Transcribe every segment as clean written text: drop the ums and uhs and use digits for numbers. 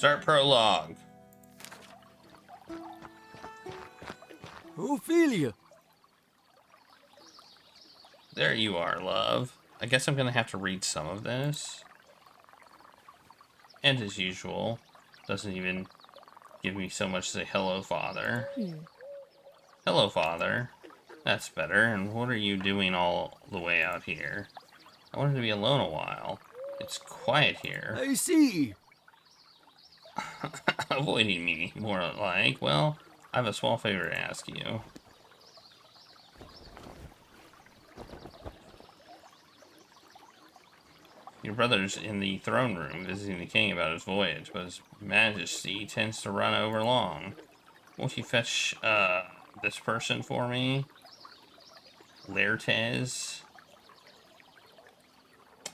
Start prologue. Ophelia. There you are, love. I guess I'm gonna have to read some of this. And as usual, doesn't even give me so much as a hello, father. Hello, father. That's better. And what are you doing all the way out here? I wanted to be alone a while. It's quiet here. I see. Avoiding me, more like. Well, I have a small favor to ask you. Your brother's in the throne room visiting the king about his voyage, but his majesty tends to run over long. Won't you fetch, this person for me? Laertes?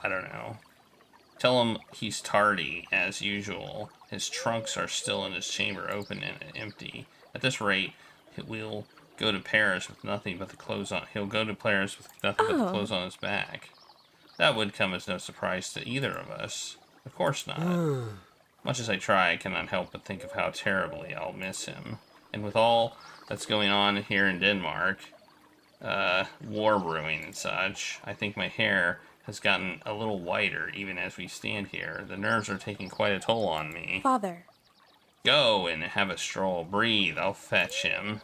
I don't know. Tell him he's tardy, as usual. His trunks are still in his chamber, open and empty. At this rate, we'll go to Paris with nothing but the clothes on. He'll go to Paris with nothing but the clothes on his back. That would come as no surprise to either of us. Of course not. Much as I try, I cannot help but think of how terribly I'll miss him. And with all that's going on here in Denmark, war brewing and such, I think my hair has gotten a little whiter even as we stand here. The nerves are taking quite a toll on me. Father. Go and have a stroll. Breathe. I'll fetch him.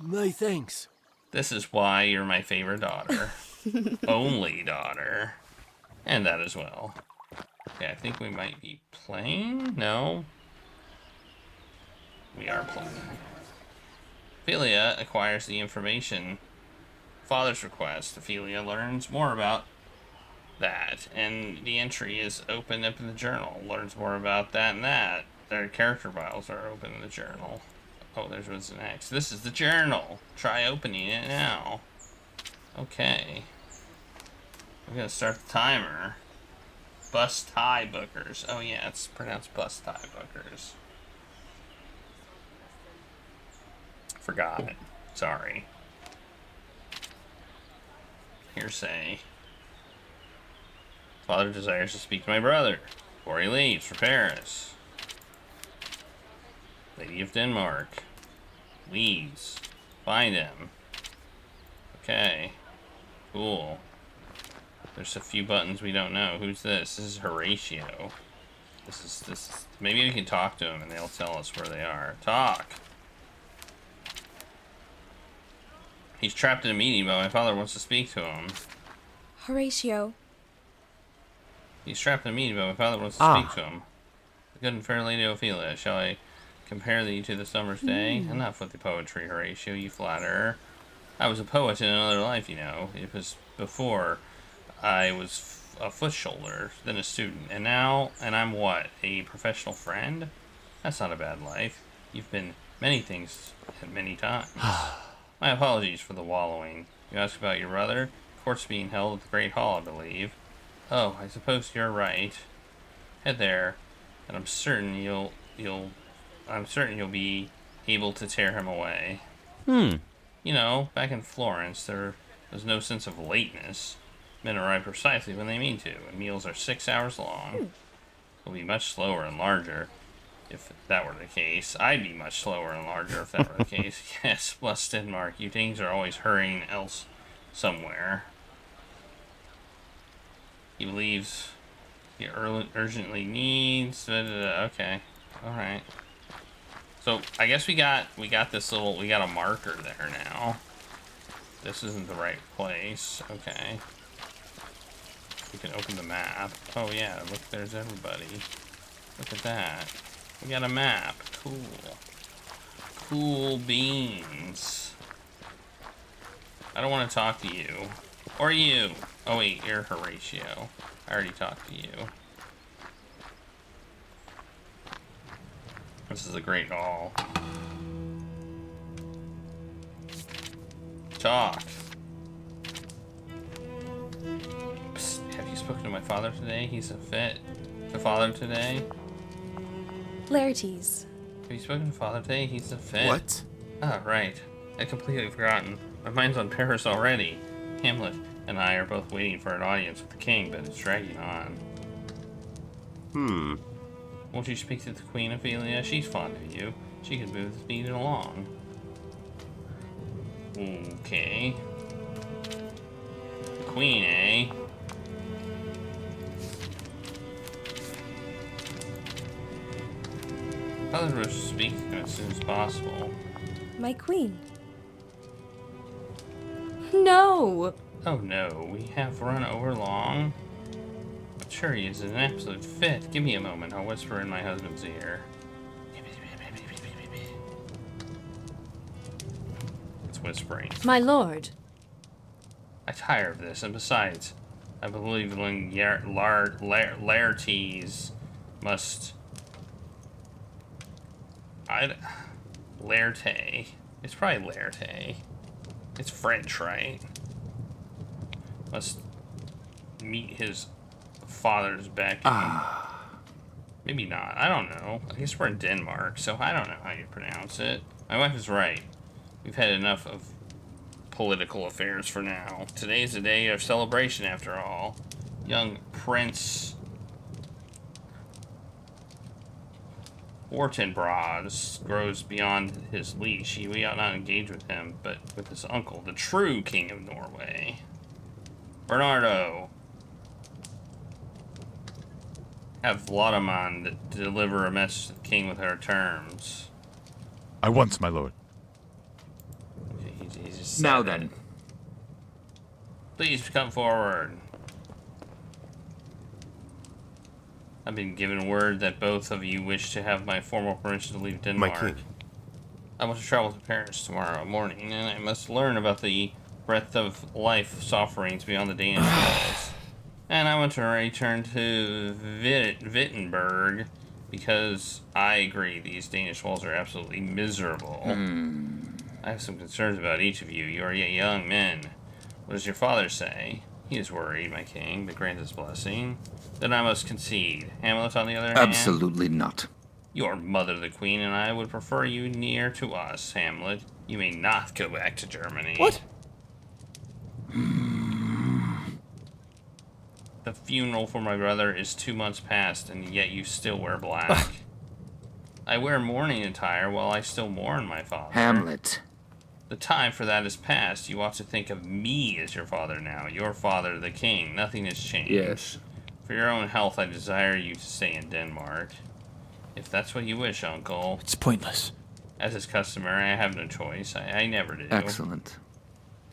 My thanks. This is why you're my favorite daughter. Only daughter. And that as well. Okay, I think we might be playing? No. We are playing. Ophelia acquires the information. Father's request. Ophelia learns more about that. And the entry is open up in the journal. Learns more about that and that. Their character files are open in the journal. Oh, there's what's next. This is the journal. Try opening it now. Okay. I'm gonna start the timer. Bus tie bookers. Oh yeah, it's pronounced bus tie bookers. Forgot it. Sorry. Hearsay. Father desires to speak to my brother before he leaves for Paris. Lady of Denmark. Leaves. Find him. Okay. Cool. There's a few buttons we don't know. Who's this? This is Horatio. This is. Maybe we can talk to him and they'll tell us where they are. Talk! He's trapped in a meeting, but my father wants to speak to him. Horatio. He's trapped in a meeting, but my father wants to speak to him. The good and fair Lady Ophelia, shall I compare thee to the summer's day? Enough with the poetry, Horatio, you flatterer. I was a poet in another life, you know. It was before I was a foot soldier, then a student, and now, and I'm what, a professional friend? That's not a bad life. You've been many things at many times. My apologies for the wallowing. You ask about your brother? Court's being held at the Great Hall, I believe. Oh, I suppose you're right. Head there, and I'm certain you'll be able to tear him away. You know, back in Florence, there was no sense of lateness. Men arrive precisely when they mean to, and meals are 6 hours long. It'll be much slower and larger if that were the case. I'd be much slower and larger if that were the case. Yes, bless Denmark. You things are always hurrying else somewhere. He believes he urgently needs. Okay, all right. So I guess we got a marker there now. This isn't the right place. Okay. We can open the map. Oh yeah, look, there's everybody. Look at that. We got a map. Cool. Cool beans. I don't want to talk to you. Or you. Oh wait, you're Horatio. I already talked to you. This is a great hall. Talk. Psst, have you spoken to my father today? He's a fit. The father today? Laertes. Have you spoken to father today? He's a fit. What? Ah, right. I'd completely forgotten. My mind's on Paris already. Hamlet and I are both waiting for an audience with the king, but it's dragging on. Won't you speak to the Queen, Ophelia? She's fond of you. She could move this meeting along. Okay. The Queen, eh? Father wishes to speak to you as soon as possible. My queen. No! Oh no, we have run over long. Sure, he is in an absolute fit. Give me a moment, I'll whisper in my husband's ear. It's whispering. My lord. I tire of this, and besides, I believe Laertes must... Laerte. It's probably Laerte. It's French, right? Must meet his father's beck. Maybe not. I don't know. I guess we're in Denmark, so I don't know how you pronounce it. My wife is right. We've had enough of political affairs for now. Today's a day of celebration, after all. Young Prince Fortinbras grows beyond his leash. We ought not engage with him, but with his uncle, the true king of Norway. Bernardo, have Vladaman deliver a message to the king with our terms. I once, my lord. Okay, he's just Now said then. it. Please come forward. I've been given word that both of you wish to have my formal permission to leave Denmark. My king. I want to travel to Paris tomorrow morning, and I must learn about the breadth of life offerings beyond the Danish walls. And I want to return to Wittenberg, because I agree these Danish walls are absolutely miserable. I have some concerns about each of you. You are yet young men. What does your father say? He is worried, my king, but grant his blessing. Then I must concede. Hamlet, on the other hand? Absolutely not. Your mother, the queen, and I would prefer you near to us, Hamlet. You may not go back to Germany. What? The funeral for my brother is 2 months past, and yet you still wear black. I wear mourning attire while I still mourn my father. Hamlet. The time for that is past. You ought to think of me as your father now. Your father, the king. Nothing has changed. Yes. For your own health, I desire you to stay in Denmark. If that's what you wish, uncle. It's pointless. As is customary, I have no choice. I never do. Excellent.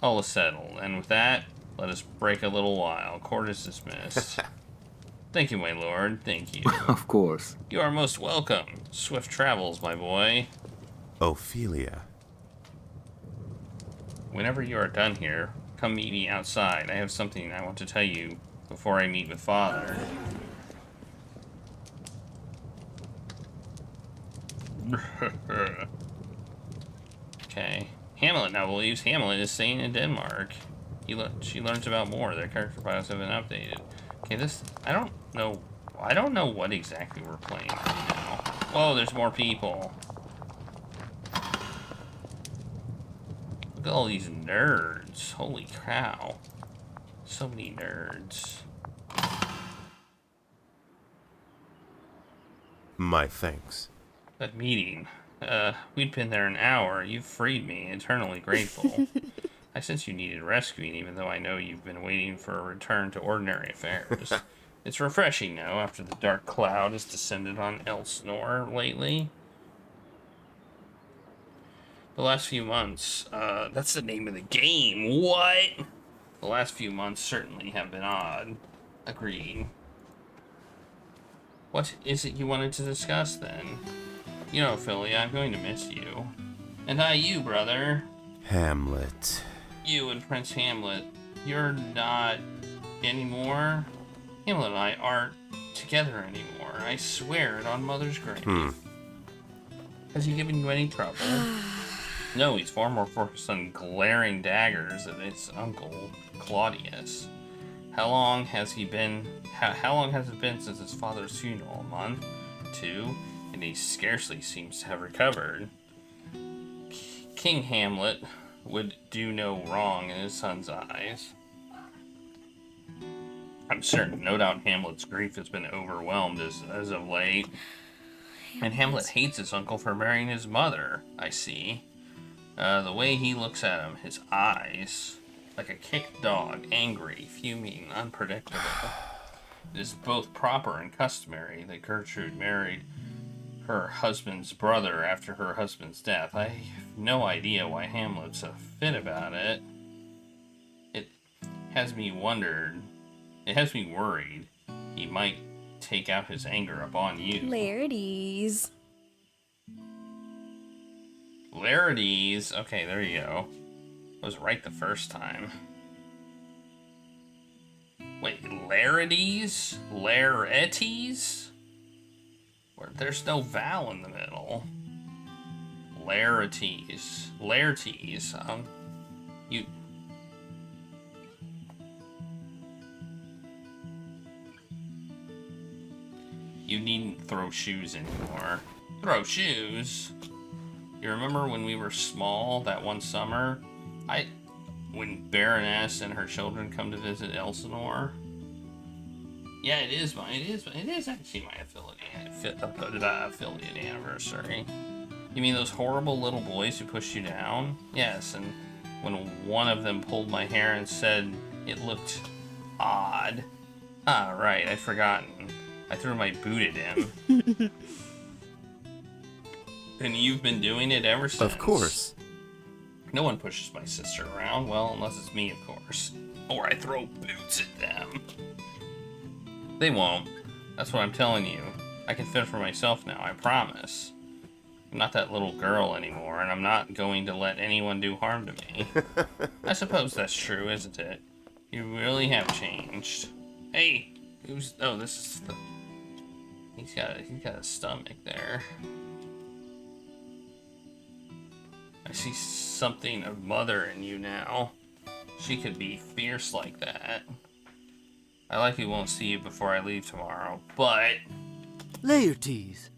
All is settled. And with that, let us break a little while. Court is dismissed. Thank you, my lord. Thank you. Of course. You are most welcome. Swift travels, my boy. Ophelia. Whenever you are done here, come meet me outside. I have something I want to tell you before I meet with father. Okay. Hamlet now believes Hamlet is staying in Denmark. She learns about more. Their character bios have been updated. Okay, this... I don't know what exactly we're playing right now. Whoa, there's more people. Look at all these nerds. Holy cow. So many nerds. My thanks. That meeting. We'd been there an hour. You've freed me. Eternally grateful. I sense you needed rescuing, even though I know you've been waiting for a return to ordinary affairs. It's refreshing now, after the dark cloud has descended on Elsinore lately. The last few months, that's the name of the game. What? The last few months certainly have been odd. Agreed. What is it you wanted to discuss, then? You know, Philly, I'm going to miss you. And I you, brother. Hamlet. You and Prince Hamlet. You're not anymore? Hamlet and I aren't together anymore. I swear it on Mother's grave. Has he given you any trouble? No, he's far more focused on glaring daggers at his uncle, Claudius. How long has it been since his father's funeral? A month? 2? And he scarcely seems to have recovered. King Hamlet would do no wrong in his son's eyes. I'm certain, no doubt Hamlet's grief has been overwhelmed as of late. And Hamlet hates his uncle for marrying his mother, I see. The way he looks at him, his eyes, like a kicked dog, angry, fuming, unpredictable. It is both proper and customary that Gertrude married her husband's brother after her husband's death. I have no idea why Hamlet's so fit about it. It has me worried he might take out his anger upon you. Larities. Larities. Okay, there you go. I was right the first time. Wait, Larities? Larities? There's no vowel in the middle. Larities. Larities. You... You needn't throw shoes anymore. Throw shoes? You remember when we were small that one summer? When Baroness and her children come to visit Elsinore? Yeah, it is actually my affiliate anniversary. You mean those horrible little boys who pushed you down? Yes, and when one of them pulled my hair and said it looked odd. Ah, right, I'd forgotten. I threw my boot at him. And you've been doing it ever since? Of course. No one pushes my sister around, well, unless it's me, of course. Or I throw boots at them. They won't. That's what I'm telling you. I can fend for myself now, I promise. I'm not that little girl anymore, and I'm not going to let anyone do harm to me. I suppose that's true, isn't it? You really have changed. Hey, who's... Oh, this is the... He's got a stomach there. I see something of mother in you now. She could be fierce like that. I likely won't see you before I leave tomorrow, but... Laertes.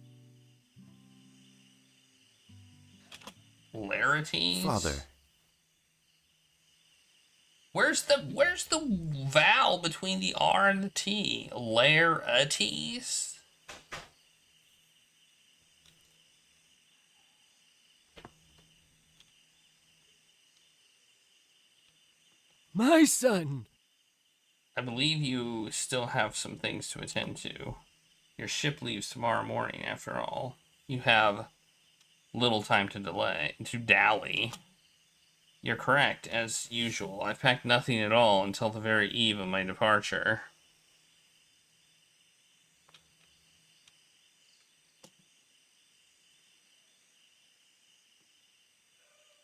Larities? Father. Where's the vowel between the R and the T? Larities? My son. I believe you still have some things to attend to. Your ship leaves tomorrow morning, after all. You have little time to dally. You're correct, as usual. I've packed nothing at all until the very eve of my departure.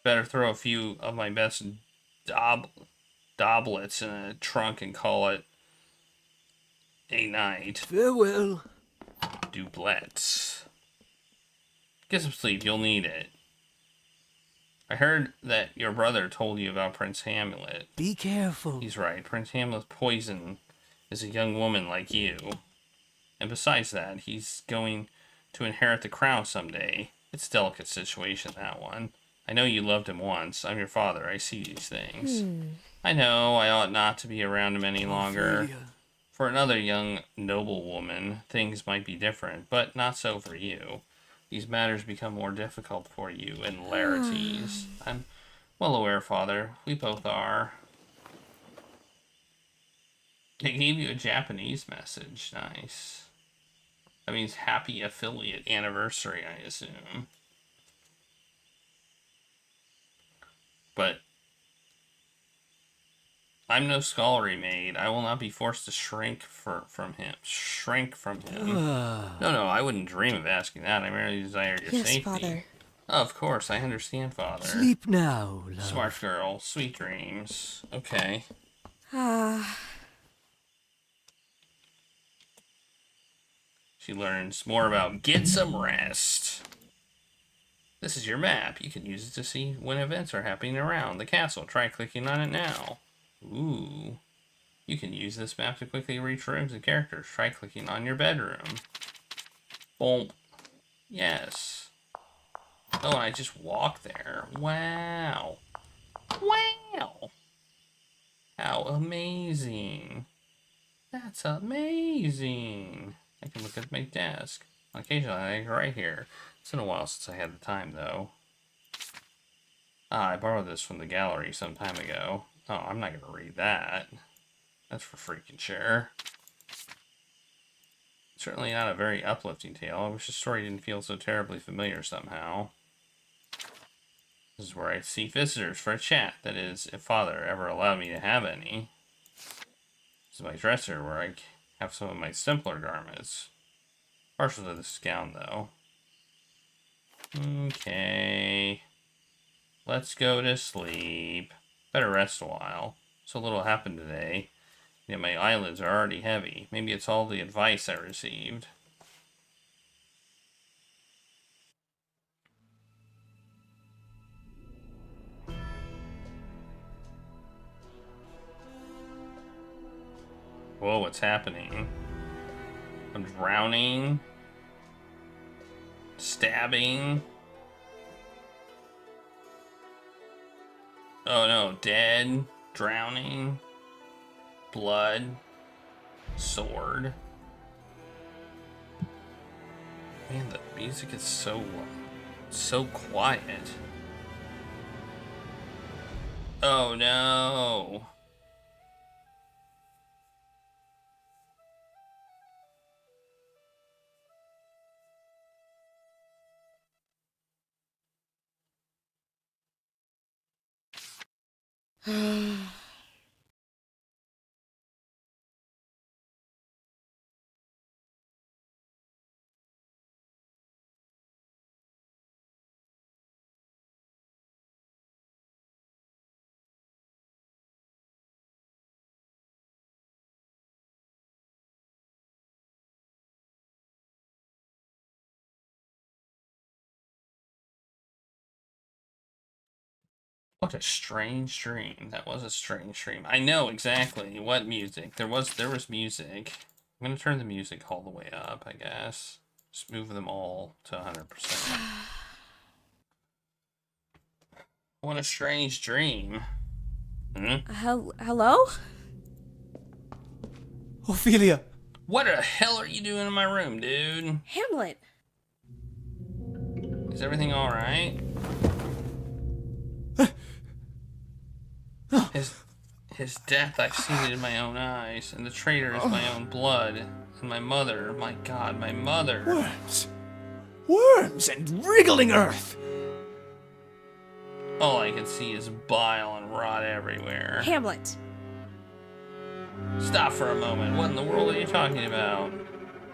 Better throw a few of my best doblets in a trunk and call it a night. Farewell. Doublets. Get some sleep, you'll need it. I heard that your brother told you about Prince Hamlet. Be careful. He's right. Prince Hamlet's poison is a young woman like you. And besides that, he's going to inherit the crown someday. It's a delicate situation, that one. I know you loved him once. I'm your father. I see these things. I know I ought not to be around him any longer. Ophelia. For another young noblewoman, things might be different, but not so for you. These matters become more difficult for you in Larities. I'm well aware, Father. We both are. They gave you a Japanese message. Nice. That means happy affiliate anniversary, I assume. But I'm no scullery maid. I will not be forced to shrink from him. Shrink from him. No, I wouldn't dream of asking that. I merely desire your Yes, safety. Father. Of course, I understand, Father. Sleep now, love. Smart girl. Sweet dreams. Okay. She learns more about get some rest. This is your map. You can use it to see when events are happening around the castle. Try clicking on it now. Ooh. You can use this map to quickly reach rooms and characters. Try clicking on your bedroom. Boom. Yes. Oh, and I just walk there. Wow. Wow. How amazing. That's amazing. I can look at my desk. Occasionally, right here. It's been a while since I had the time, though. I borrowed this from the gallery some time ago. Oh, I'm not going to read that. That's for freaking sure. Certainly not a very uplifting tale. I wish the story didn't feel so terribly familiar somehow. This is where I see visitors for a chat. That is, if Father ever allowed me to have any. This is my dresser where I have some of my simpler garments. Partial to this gown, though. Okay. Let's go to sleep. Better rest a while. So little happened today. Yet my eyelids are already heavy. Maybe it's all the advice I received. Whoa, what's happening? I'm drowning. Stabbing. Oh no, dead. Drowning. Blood. Sword. Man, the music is so quiet. Oh no. What a strange dream. That was a strange dream. I know exactly what music. There was music. I'm gonna turn the music all the way up, I guess. Just move them all to 100%. What a strange dream. Hello? Ophelia! What the hell are you doing in my room, dude? Hamlet. Is everything alright? His death, I've seen it in my own eyes, and the traitor is my own blood, and my mother, my God, my mother. Worms! Worms and wriggling earth! All I can see is bile and rot everywhere. Hamlet. Stop for a moment. What in the world are you talking about?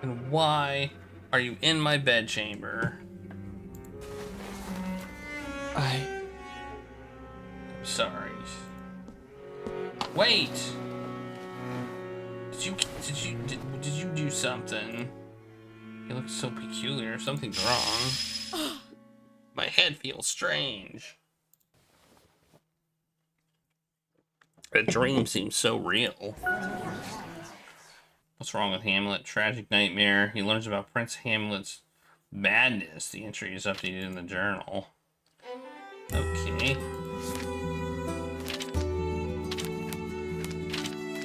And why are you in my bedchamber? I'm sorry. Wait! Did you do something? You look so peculiar. Something's wrong. My head feels strange. That dream seems so real. What's wrong with Hamlet? Tragic nightmare. He learns about Prince Hamlet's madness. The entry is updated in the journal. Okay.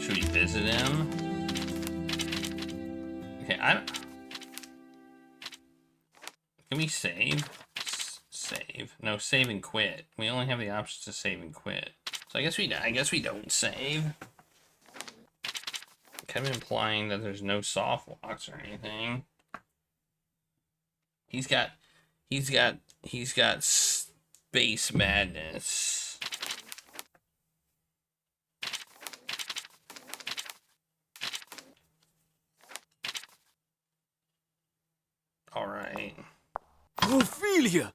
Should we visit him? Okay, Can we save? Save. No, save and quit. We only have the options to save and quit. So I guess we don't save. Kind of implying that there's no soft locks or anything. He's got space madness. All right. Ophelia!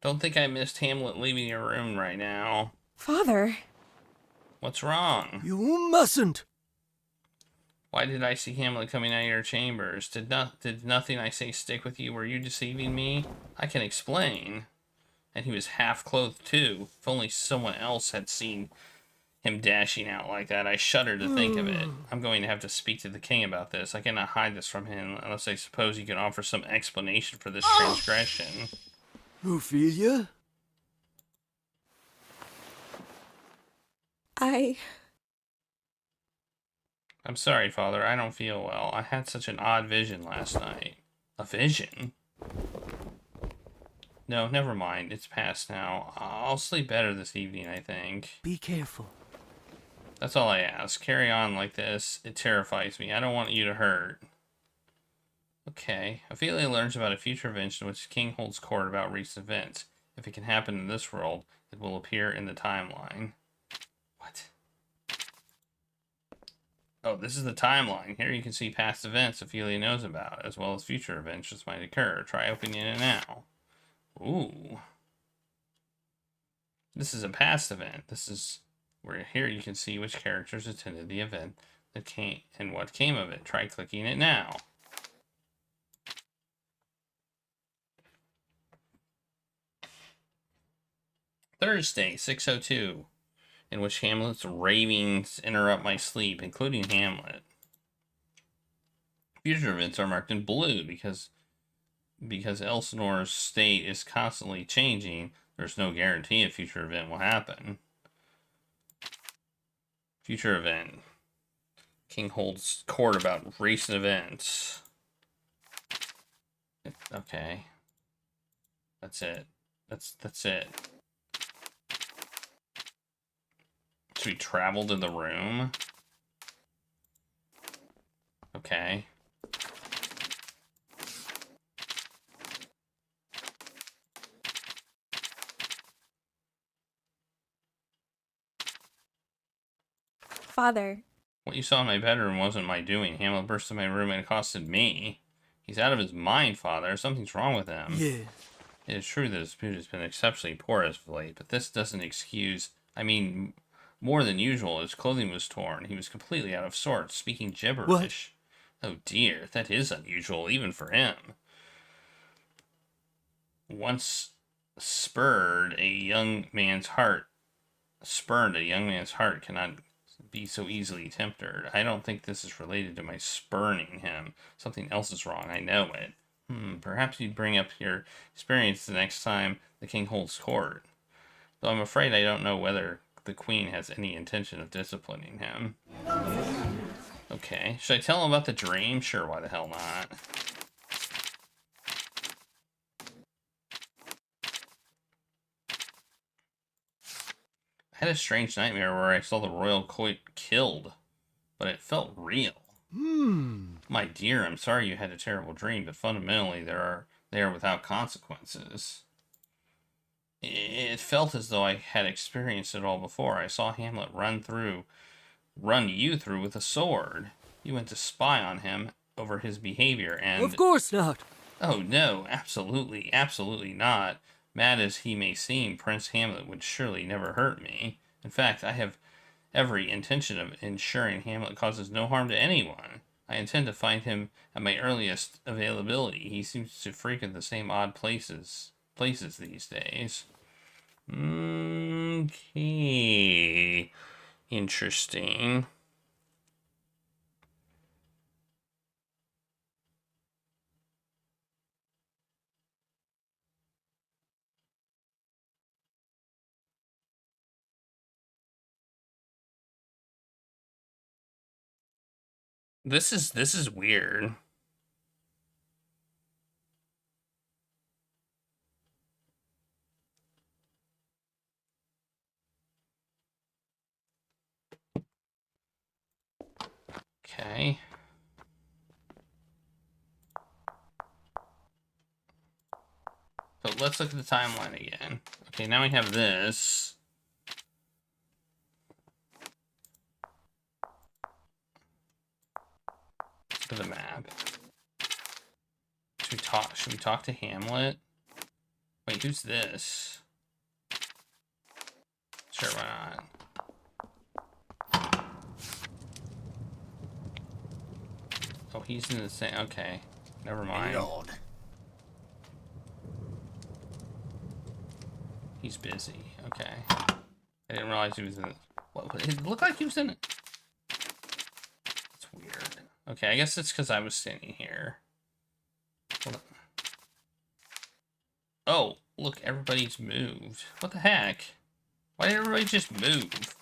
Don't think I missed Hamlet leaving your room right now. Father. What's wrong? You mustn't! Why did I see Hamlet coming out of your chambers? Did nothing I say stick with you? Were you deceiving me? I can explain. And he was half clothed too. If only someone else had seen him dashing out like that. I shudder to think of it. I'm going to have to speak to the king about this. I cannot hide this from him unless I suppose he can offer some explanation for this transgression. Ophelia? I I'm sorry, Father. I don't feel well. I had such an odd vision last night. A vision? No, never mind. It's past now. I'll sleep better this evening, I think. Be careful. That's all I ask. Carry on like this. It terrifies me. I don't want you to hurt. Okay. Ophelia learns about a future event in which the king holds court about recent events. If it can happen in this world, it will appear in the timeline. What? Oh, this is the timeline. Here you can see past events Ophelia knows about, as well as future events that might occur. Try opening it now. Ooh. This is a past event. This is where here you can see which characters attended the event that came and what came of it. Try clicking it now. Thursday, 6:02, in which Hamlet's ravings interrupt my sleep, including Hamlet. Future events are marked in blue because Elsinore's state is constantly changing. There's no guarantee a future event will happen. Future event. King holds court about recent events. Okay. That's it. That's it. So we traveled in the room. Okay. Father. What you saw in my bedroom wasn't my doing. Hamlet burst in my room and accosted me. He's out of his mind, Father. Something's wrong with him. Yes. It is true that his mood has been exceptionally poor as of late, but this doesn't excuse... I mean, more than usual, his clothing was torn. He was completely out of sorts, speaking gibberish. What? Oh dear, that is unusual, even for him. Once spurned a young man's heart cannot be so easily tempered. I don't think this is related to my spurning him. Something else is wrong. I know it. Perhaps you'd bring up your experience the next time the king holds court. Though I'm afraid I don't know whether the queen has any intention of disciplining him. Okay. Should I tell him about the dream? Sure, why the hell not? I had a strange nightmare where I saw the royal court killed, but it felt real. My dear, I'm sorry you had a terrible dream, but fundamentally they are without consequences. It felt as though I had experienced it all before. I saw Hamlet run you through with a sword. You went to spy on him over his behavior and... Of course not. Oh no, absolutely not. Mad as he may seem, Prince Hamlet would surely never hurt me. In fact, I have every intention of ensuring Hamlet causes no harm to anyone. I intend to find him at my earliest availability. He seems to frequent the same odd places these days. Okay. Interesting. This is weird. Okay. So let's look at the timeline again. Okay, now we have this. Look at the map. Should we talk to Hamlet? Wait, who's this? Sure, why not? Oh, he's in the same... Okay. Never mind. Lord. He's busy. Okay. I didn't realize he was in... What? It looked like he was in it. It's weird. Okay, I guess it's because I was standing here. Oh, look, everybody's moved. What the heck? Why did everybody just move?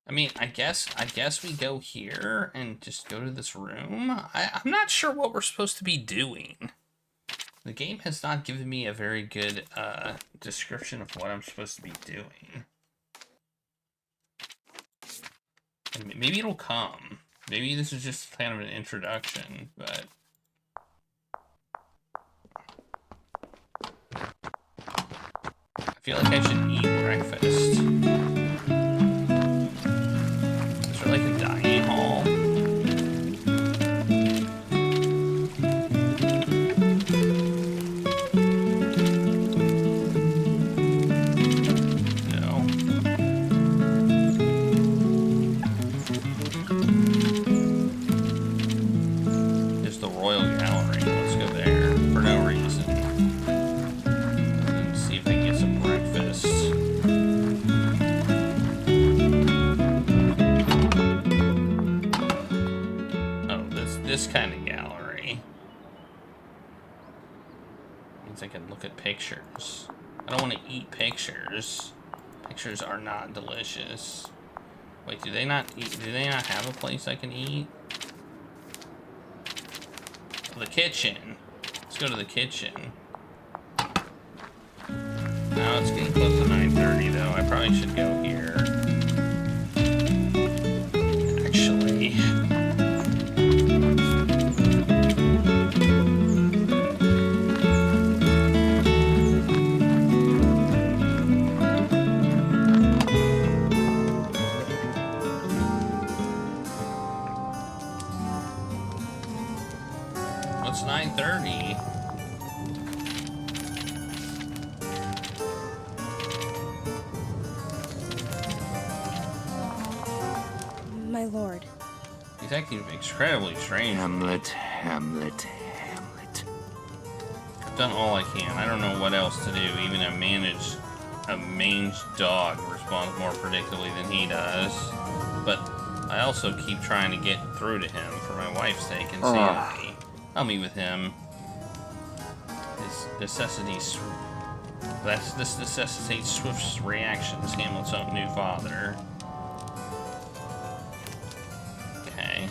I mean, I guess we go here and just go to this room. I'm not sure what we're supposed to be doing. The game has not given me a very good description of what I'm supposed to be doing. And maybe it'll come. Maybe this is just kind of an introduction, but... I feel like I should eat breakfast. Is there like a dining hall? No. There's the Royal Gallery. Let's go there for no reason. Let's see if I can get some breakfast. This kind of gallery means I can look at pictures. I don't want to eat pictures. Pictures are not delicious. Wait, do they not have a place I can eat? Oh, the kitchen. Let's go to the kitchen. Now it's getting close to 9:30 though. I probably should go here. Actually. It's 9:30. My lord. He's acting incredibly strange. Hamlet, Hamlet, Hamlet. I've done all I can. I don't know what else to do. Even a mange dog responds more predictably than he does. But I also keep trying to get through to him for my wife's sake and sanity. I'll meet with him. This necessitates swift reaction as Hamlet's own new father. Okay.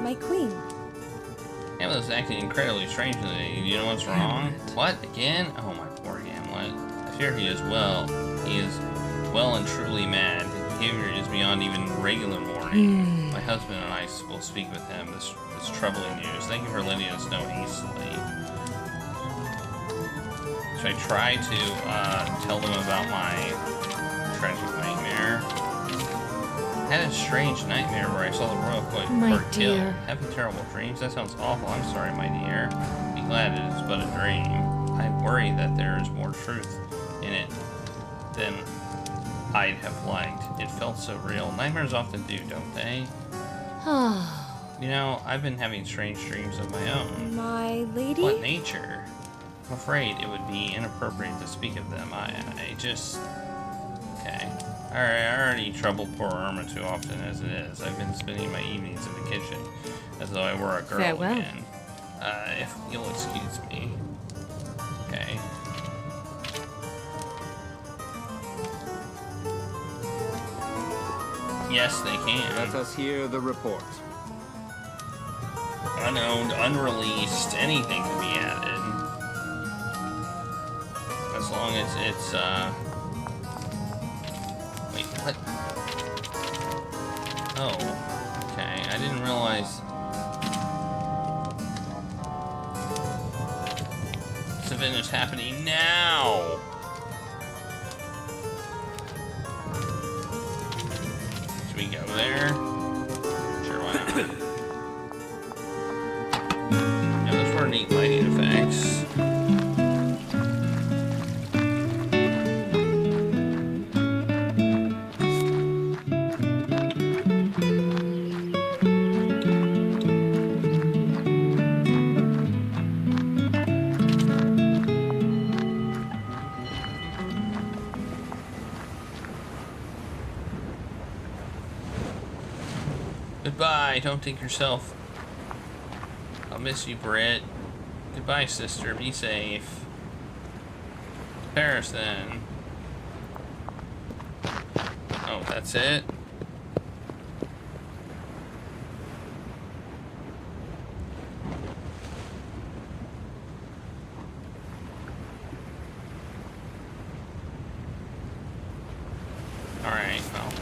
My queen. Hamlet's acting incredibly strangely. You know what's wrong? What? Again? Oh, my poor Hamlet. I fear he is well. He is well and truly mad. His behavior is beyond even regular mourning. My husband and I will speak with him. This troubling news. Thank you for letting us know hastily. Should I try to tell them about my tragic nightmare? I had a strange nightmare where I saw the royal court killed. Having terrible dreams? That sounds awful. I'm sorry, my dear. Be glad it is but a dream. I worry that there is more truth in it than I'd have liked. It felt so real. Nightmares often do, don't they? You know, I've been having strange dreams of my own. My lady? What nature? I'm afraid it would be inappropriate to speak of them. I just... Okay. I already trouble poor Irma too often as it is. I've been spending my evenings in the kitchen as though I were a girl again. If you'll excuse me. Okay. Yes, they can. Let us hear the report. Unowned, unreleased, anything can be added. As long as it's, Wait, what? Oh, okay. I didn't realize... This event is happening now! Should we go there? Sure, why not? Yeah, those were neat lighting effects. Goodbye, don't take yourself. I'll miss you, Britt. Goodbye, sister. Be safe. Paris, then. Oh, that's it? Alright, well.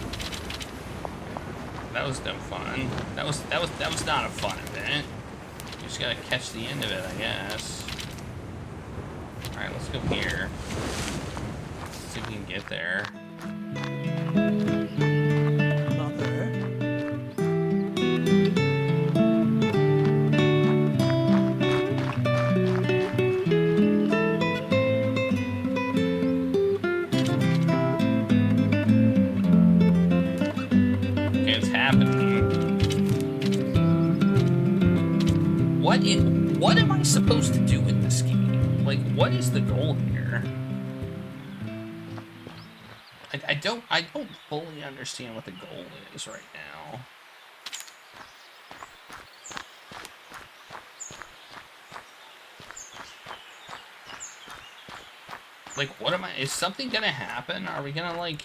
That was no fun. That was not a fun event. You just gotta catch the end of it, I guess. Alright, let's go here. Let's see if we can get there. Mother? Okay, it's happening. What am I supposed to do with this game? Like, what is the goal here? I don't fully understand what the goal is right now. Like, what am I? Is something gonna happen? Are we gonna like,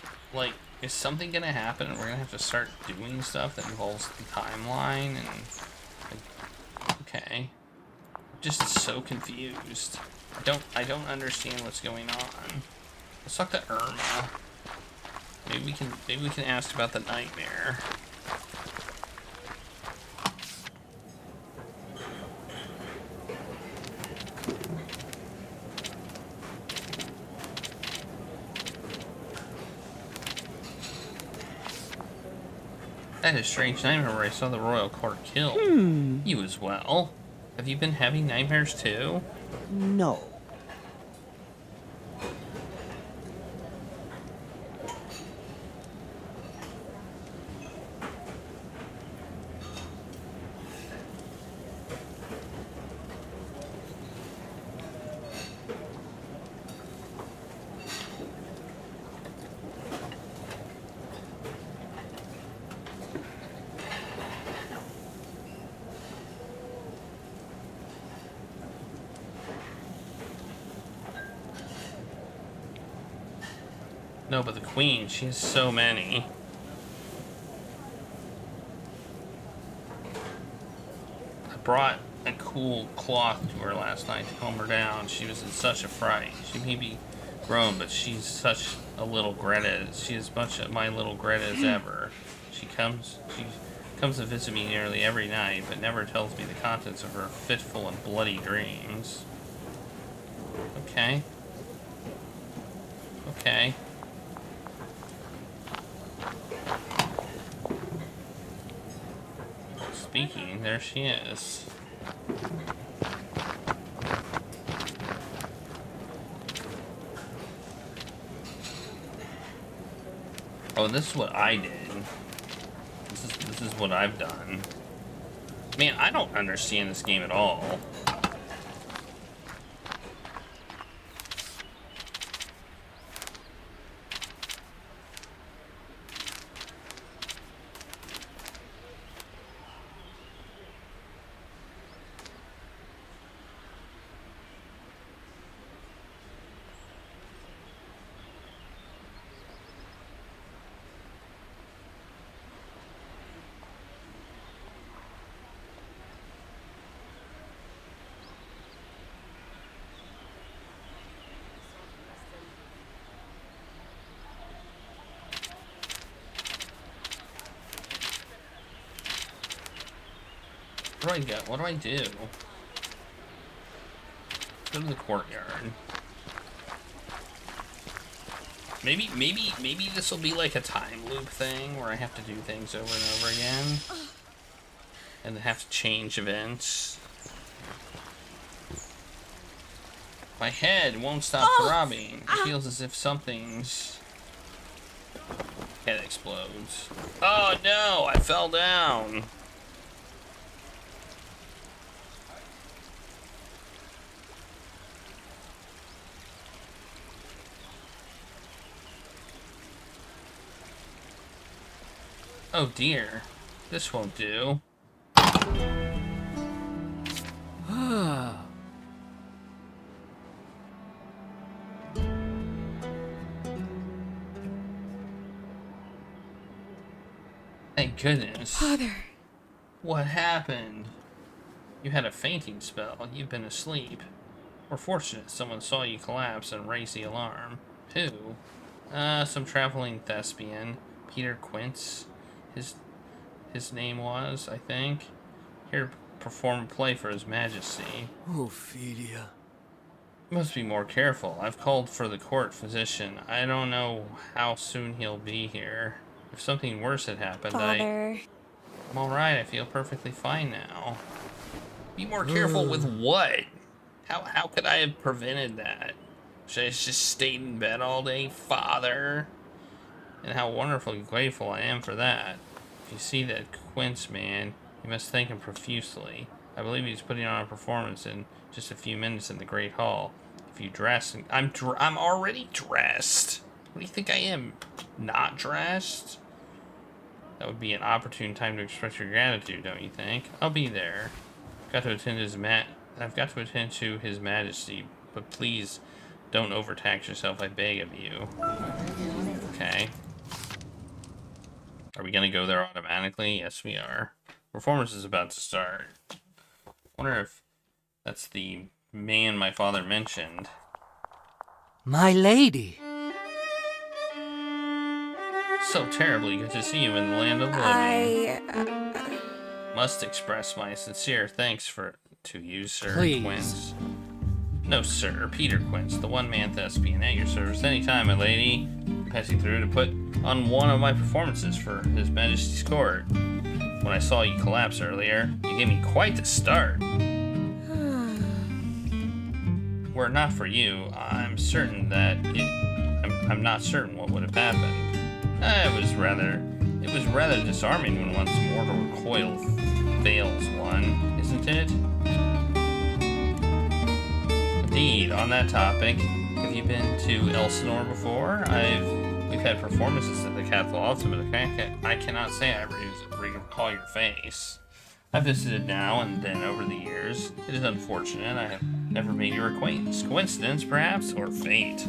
is something gonna happen and we're gonna have to start doing stuff that involves the timeline and, like, okay. I'm just so confused. I don't understand what's going on. Let's talk to Irma. Maybe we can ask about the nightmare. I had a strange nightmare where I saw the royal court killed. You as well. Have you been having nightmares too? No. No, but the queen, she has so many. I brought a cool cloth to her last night to calm her down. She was in such a fright. She may be grown, but she's such a little Greta. She is much of my little Greta as ever. She comes to visit me nearly every night, but never tells me the contents of her fitful and bloody dreams. Okay. Okay. Speaking, there she is. Oh, this is what I did. This is what I've done. Man, I don't understand this game at all. What do I get? What do I do? Go to the courtyard. Maybe this will be like a time loop thing where I have to do things over and over again. And then have to change events. My head won't stop throbbing. It feels as if something's... Head explodes. Oh no, I fell down. Oh dear, this won't do. Thank goodness. Father. What happened? You had a fainting spell. You've been asleep. We're fortunate someone saw you collapse and raised the alarm. Who? Some traveling thespian. Peter Quince. His name was, I think. Here to perform a play for His Majesty. Ophelia. Must be more careful. I've called for the court physician. I don't know how soon he'll be here. If something worse had happened, Father. I'm alright. I feel perfectly fine now. Be more careful with what? How could I have prevented that? Should I have just stayed in bed all day, Father? And how wonderfully grateful I am for that. If you see that Quince man, you must thank him profusely. I believe he's putting on a performance in just a few minutes in the Great Hall. If you dress, I'm already dressed. What do you think I am? Not dressed? That would be an opportune time to express your gratitude, don't you think? I'll be there. I've got to attend to His Majesty, but please don't overtax yourself, I beg of you. Okay. Are we gonna go there automatically? Yes, we are. Performance is about to start. Wonder if that's the man my father mentioned. My lady. So terribly good to see you in the land of living. Must express my sincere thanks to you, Sir Please. Quince. No, sir, Peter Quince, the one-man thespian, at your service anytime, my lady. Passing through to put on one of my performances for His Majesty's court. When I saw you collapse earlier, you gave me quite the start. Were it not for you, I'm not certain what would have happened. It was rather disarming when one's mortal coil fails one, isn't it? Indeed, on that topic, have you been to Elsinore before? We've had performances at the Cathedral also, but I cannot say I recall your face. I've visited now and then over the years. It is unfortunate I have never made your acquaintance. Coincidence, perhaps, or fate.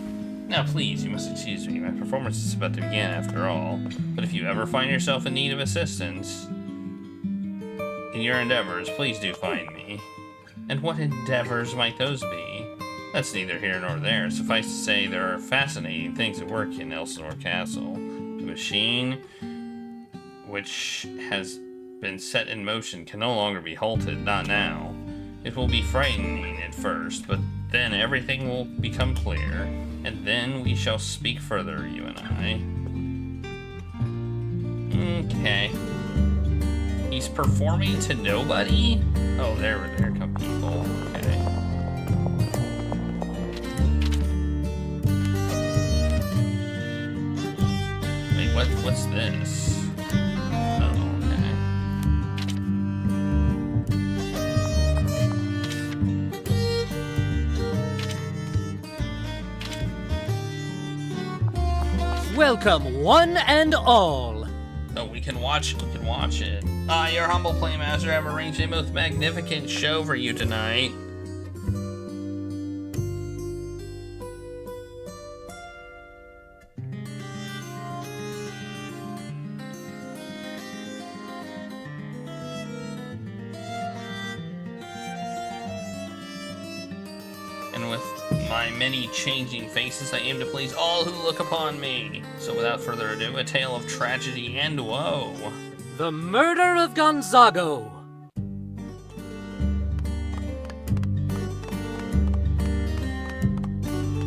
Now, please, you must excuse me. My performance is about to begin, after all. But if you ever find yourself in need of assistance in your endeavors, please do find me. And what endeavors might those be? That's neither here nor there. Suffice to say, there are fascinating things at work in Elsinore Castle. The machine, which has been set in motion, can no longer be halted, not now. It will be frightening at first, but then everything will become clear, and then we shall speak further, you and I. Okay. He's performing to nobody? Oh, there come people. Okay. Wait, what's this? Welcome, one and all. Oh, we can watch it. Your humble playmaster have arranged a most magnificent show for you tonight. And with my many changing faces, I aim to please all who look upon me. So without further ado, a tale of tragedy and woe. The murder of Gonzago.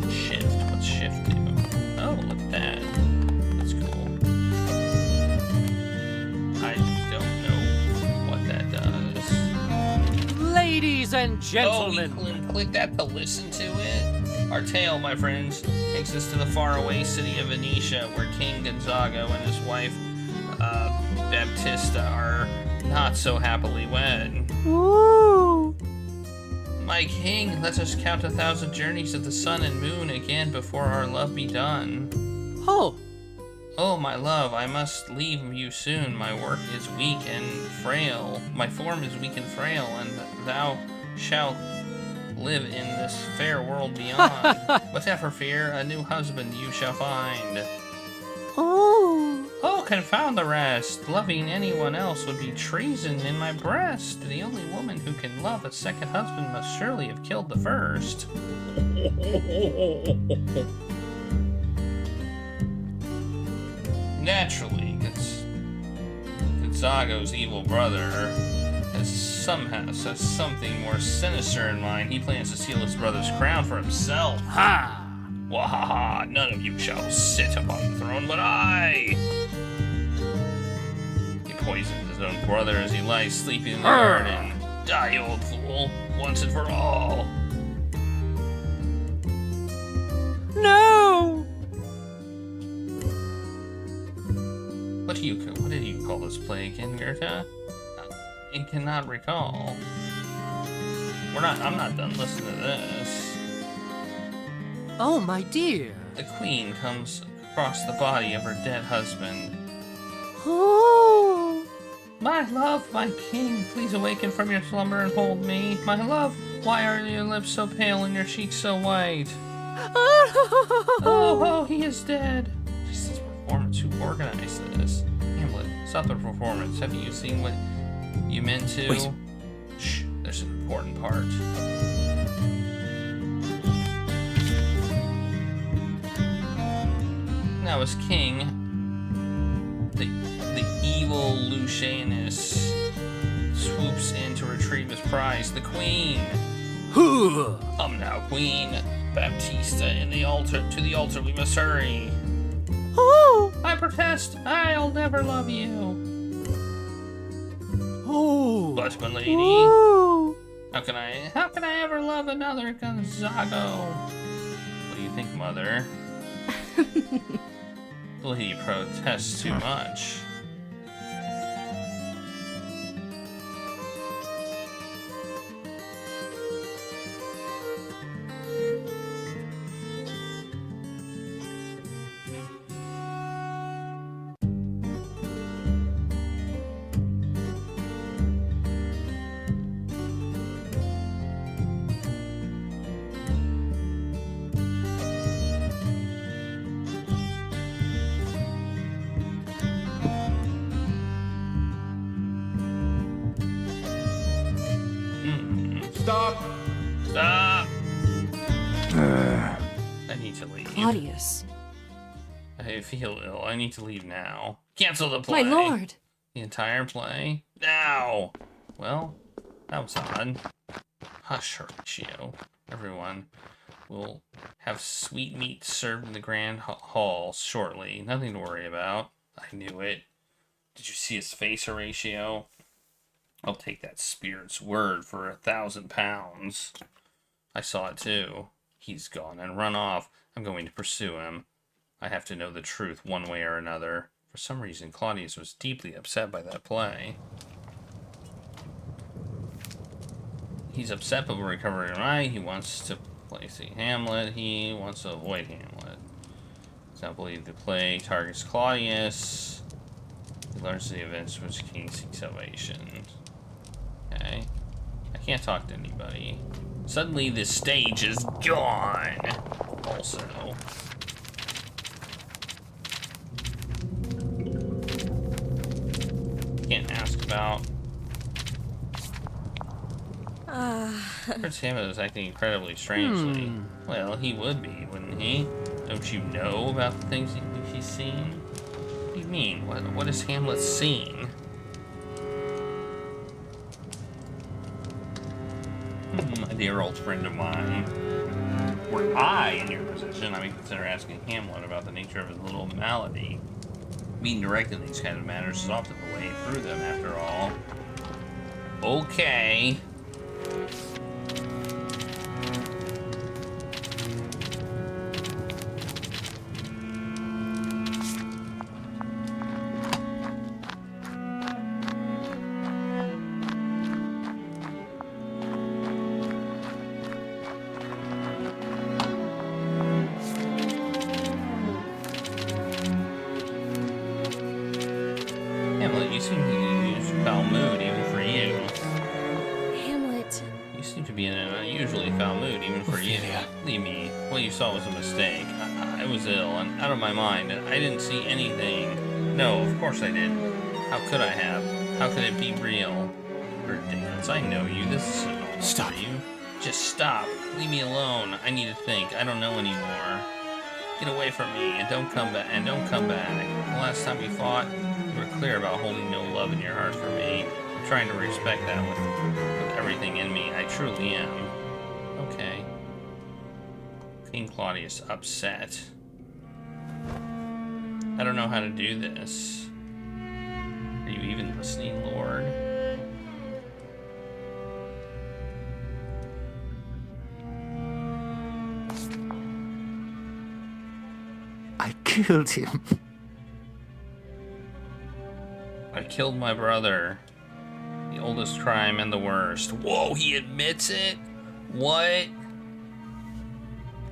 Shift. What's shift do? Oh, look at that. That's cool. I don't know what that does. Ladies and gentlemen. Oh, we click that to listen to it? Our tale, my friends, takes us to the faraway city of Venetia, where King Gonzago and his wife, Baptista, are not so happily wed. Ooh. My king, let us count 1,000 journeys of the sun and moon again before our love be done. Oh. Oh, my love, I must leave you soon. My work is weak and frail. My form is weak and frail, and thou shalt live in this fair world beyond. But never fear, a new husband you shall find. Oh. Oh, confound the rest! Loving anyone else would be treason in my breast. The only woman who can love a second husband must surely have killed the first. Naturally, Gonzago's evil brother has something more sinister in mind. He plans to steal his brother's crown for himself. Ha! Wahaha! None of you shall sit upon the throne, but I! He poisons his own brother as he lies sleeping in the garden. Die, old fool, once and for all. No! What did you call this play again, Goethe? I cannot recall. I'm not done listening to this. Oh, my dear. The queen comes across the body of her dead husband. Oh! My love, my king, please awaken from your slumber and hold me. My love, why are your lips so pale and your cheeks so white? Oh, he is dead. Just this performance, who organized this? Hamlet, stop the performance. Have you seen what you meant to? Wait. Shh, there's an important part. Now as king, the evil Lucianus swoops in to retrieve his prize, the queen. Come now, Queen Baptista, to the altar we must hurry. Oh! I protest, I'll never love you. Oh! But my lady, Oh! how can I ever love another Gonzago? What do you think, mother? The lady protests too much. Stop! Stop! I need to leave. Claudius. I feel ill. I need to leave now. Cancel the play. My lord. The entire play? Now! Well, that was odd. Hush, Horatio. Everyone will have sweet meat served in the grand hall shortly. Nothing to worry about. I knew it. Did you see his face, Horatio? I'll take that spirit's word for 1,000 pounds. I saw it too. He's gone and run off. I'm going to pursue him. I have to know the truth one way or another. For some reason, Claudius was deeply upset by that play. He's upset but will recover it right. He wants to play Hamlet. He wants to avoid Hamlet. Does not believe the play targets Claudius. He learns the events which King seeks salvation. Okay. I can't talk to anybody. Suddenly the stage is gone. Also. Can't ask about. Prince Hamlet is acting incredibly strangely. Well, he would be, wouldn't he? Don't you know about the things he's seen? What do you mean? What has Hamlet seen? My dear old friend of mine. Were I in your position, I would consider asking Hamlet about the nature of his little malady. Being direct in these kind of matters is often the way through them, after all. Okay. Hamlet, you seem to be in a foul mood, even for you. Hamlet. You seem to be in an unusually foul mood, even for you. Leave me. What you saw was a mistake. I was ill and out of my mind, and I didn't see anything. No, of course I did. How could I have? How could it be real? Ridiculous. I know you. This is normal Stop. for you. Just stop. Leave me alone. I need to think. I don't know anymore. Get away from me and don't come back. The last time we fought, you were clear about holding no love in your heart for me. I'm trying to respect that with everything in me. I truly am. Okay. King Claudius upset. I don't know how to do this. Are you even listening, Lord? I killed him. I killed my brother. The oldest crime and the worst. Whoa, he admits it? What?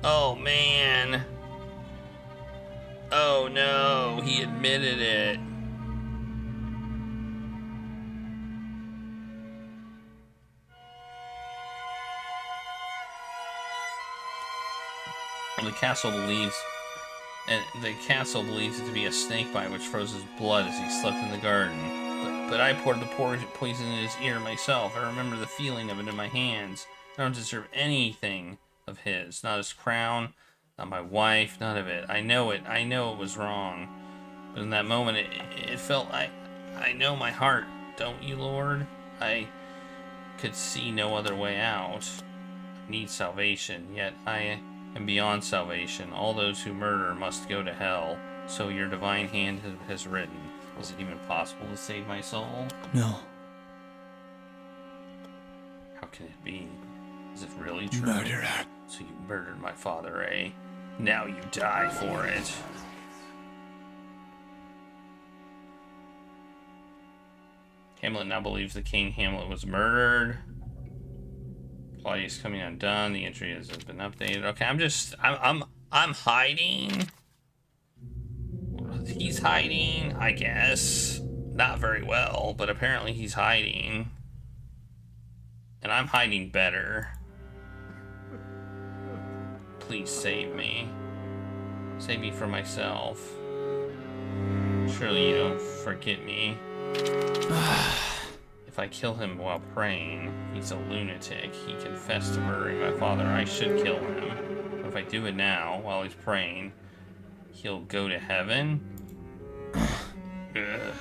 Oh, man. Oh, no. He admitted it. The castle believes it to be a snake bite which froze his blood as he slept in the garden. But I poured the poison in his ear myself. I remember the feeling of it in my hands. I don't deserve anything of his. Not his crown, not my wife, none of it. I know it. I know it was wrong. But in that moment, it felt I know my heart. Don't you, Lord? I could see no other way out. I need salvation, yet I am beyond salvation. All those who murder must go to hell. So your divine hand has written. Is it even possible to save my soul? No. How can it be? Is it really true? Murderer. So you murdered my father, eh? Now you die for it. Hamlet now believes the king Hamlet was murdered. Claudius coming undone. The entry has been updated. Okay, I'm hiding. He's hiding, I guess. Not very well, but apparently he's hiding. And I'm hiding better. Please save me. Save me from myself. Surely you don't forget me. If I kill him while praying, he's a lunatic. He confessed to murdering my father. I should kill him. But if I do it now, while he's praying, he'll go to heaven? Ugh.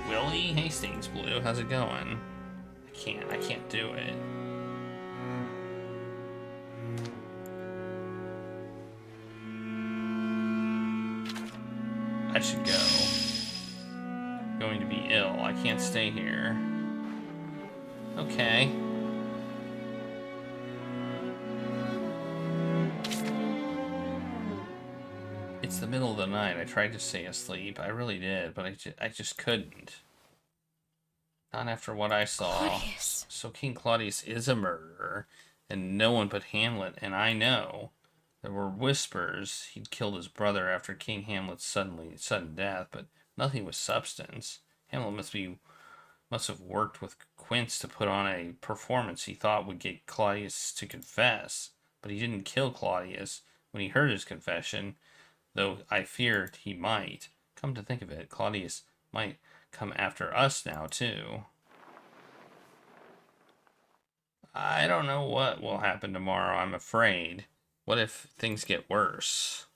Willie? Hastings Blue, how's it going? I can't do it. I should go. I'm going to be ill. I can't stay here. Okay. It's the middle of the night. I tried to stay asleep. I really did, but I just couldn't. Not after what I saw. Claudius. So King Claudius is a murderer, and no one but Hamlet and I know. There were whispers he'd killed his brother after King Hamlet's sudden death, but nothing with substance. Hamlet must have worked with Quince to put on a performance he thought would get Claudius to confess, but he didn't kill Claudius when he heard his confession, though I feared he might. Come to think of it, Claudius might come after us now, too. I don't know what will happen tomorrow, I'm afraid. What if things get worse?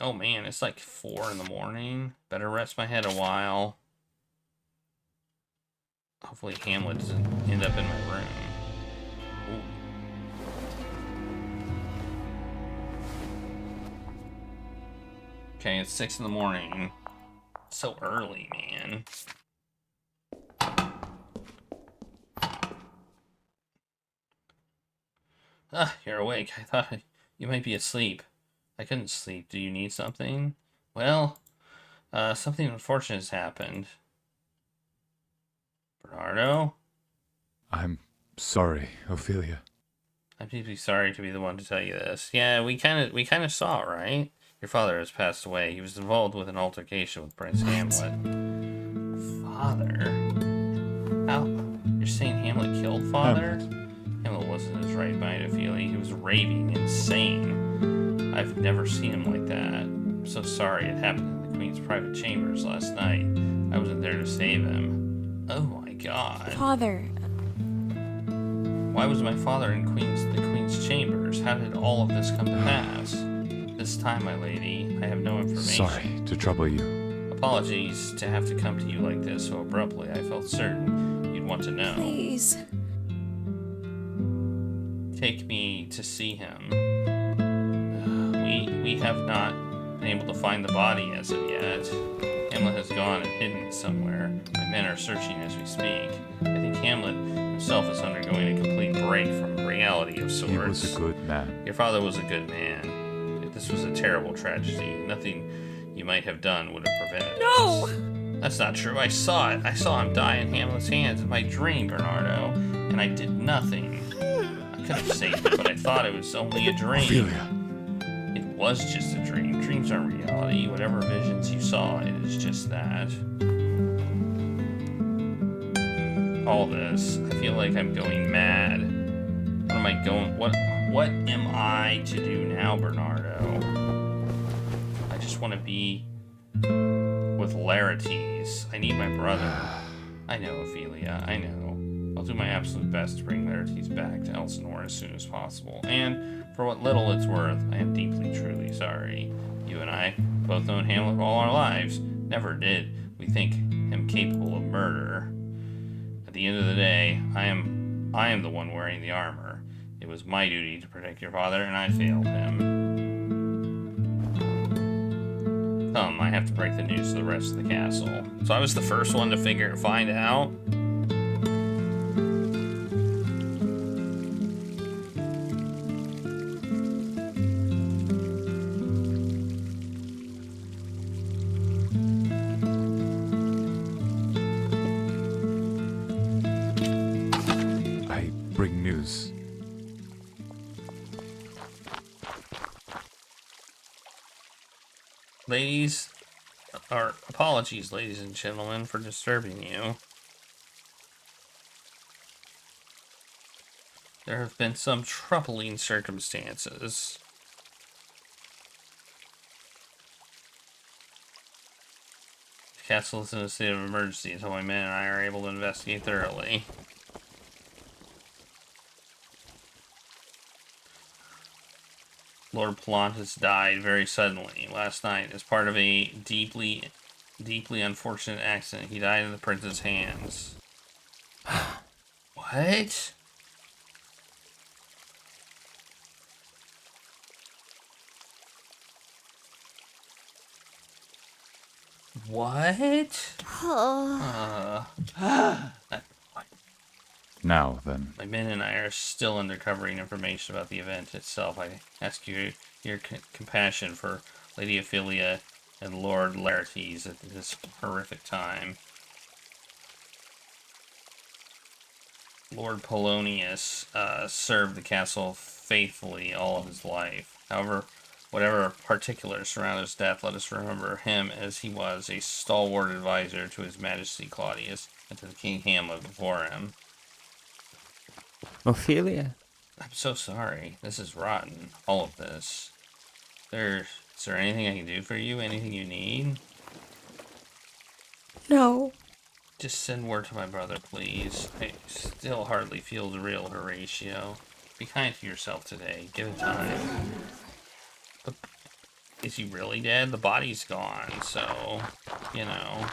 Oh man, it's like 4 in the morning. Better rest my head a while. Hopefully Hamlet doesn't end up in my room. Ooh. Okay, it's 6 in the morning. So early, man. Ah, you're awake. I thought you might be asleep. I couldn't sleep. Do you need something? Well, something unfortunate has happened. Bernardo? I'm sorry, Ophelia. I'm deeply sorry to be the one to tell you this. Yeah, we kind of saw it, right? Your father has passed away. He was involved with an altercation with Prince Hamlet. Father? How? You're saying Hamlet killed father? Hamlet wasn't in his right mind, Ophelia. He was raving, insane. I've never seen him like that. I'm so sorry it happened Queen's private chambers last night. I wasn't there to save him. Oh my god. Father. Why was my father in the Queen's chambers? How did all of this come to pass? This time, my lady, I have no information. Sorry to trouble you. Apologies to have to come to you like this so abruptly. I felt certain you'd want to know. Please. Take me to see him. We have not been able to find the body as of yet. Hamlet has gone and hidden somewhere. My men are searching as we speak. I think Hamlet himself is undergoing a complete break from reality of sorts. He was a good man. Your father was a good man. If this was a terrible tragedy, nothing you might have done would have prevented No! this. That's not true. I saw it. I saw him die in Hamlet's hands in my dream, Bernardo, and I did nothing. I could have saved it, but I thought it was only a dream. Ophelia. It was just a dream. Dreams aren't reality. Whatever visions you saw, it is just that. All this, I feel like I'm going mad. What am I going? What am I to do now, Bernardo? I just want to be with Laertes. I need my brother. I know, Ophelia. I know. I'll do my absolute best to bring Laertes back to Elsinore as soon as possible. And for what little it's worth, I am deeply, truly sorry. You and I both known Hamlet all our lives. Never did we think him capable of murder. At the end of the day, I am the one wearing the armor. It was my duty to protect your father, and I failed him. Come, I have to break the news to the rest of the castle. So I was the first one to find out. Bring news. Apologies, ladies and gentlemen, for disturbing you. There have been some troubling circumstances. The castle is in a state of emergency until my men and I are able to investigate thoroughly. Lord Palantis died very suddenly last night as part of a deeply unfortunate accident. He died in the prince's hands. What? What? Now, then. My men and I are still uncovering information about the event itself. I ask you your compassion for Lady Ophelia and Lord Laertes at this horrific time. Lord Polonius served the castle faithfully all of his life. However, whatever particulars surround his death, let us remember him as he was a stalwart advisor to His Majesty Claudius and to the King Hamlet before him. Ophelia? I'm so sorry. This is rotten. All of this. Is there anything I can do for you? Anything you need? No. Just send word to my brother, please. I still hardly feel the real Horatio. Be kind to yourself today. Give it time. But is he really dead? The body's gone, so, you know.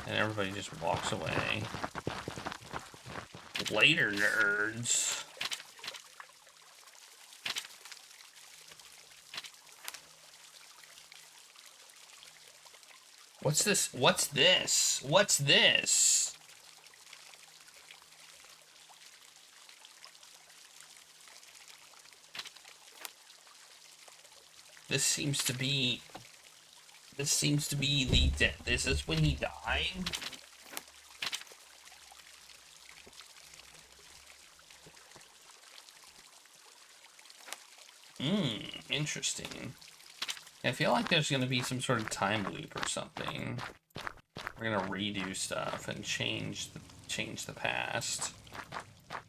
And everybody just walks away. Later, nerds. What's this? What's this? What's this? This seems to be the death. This is when he died. Interesting. I feel like there's going to be some sort of time loop or something. We're going to redo stuff and change the past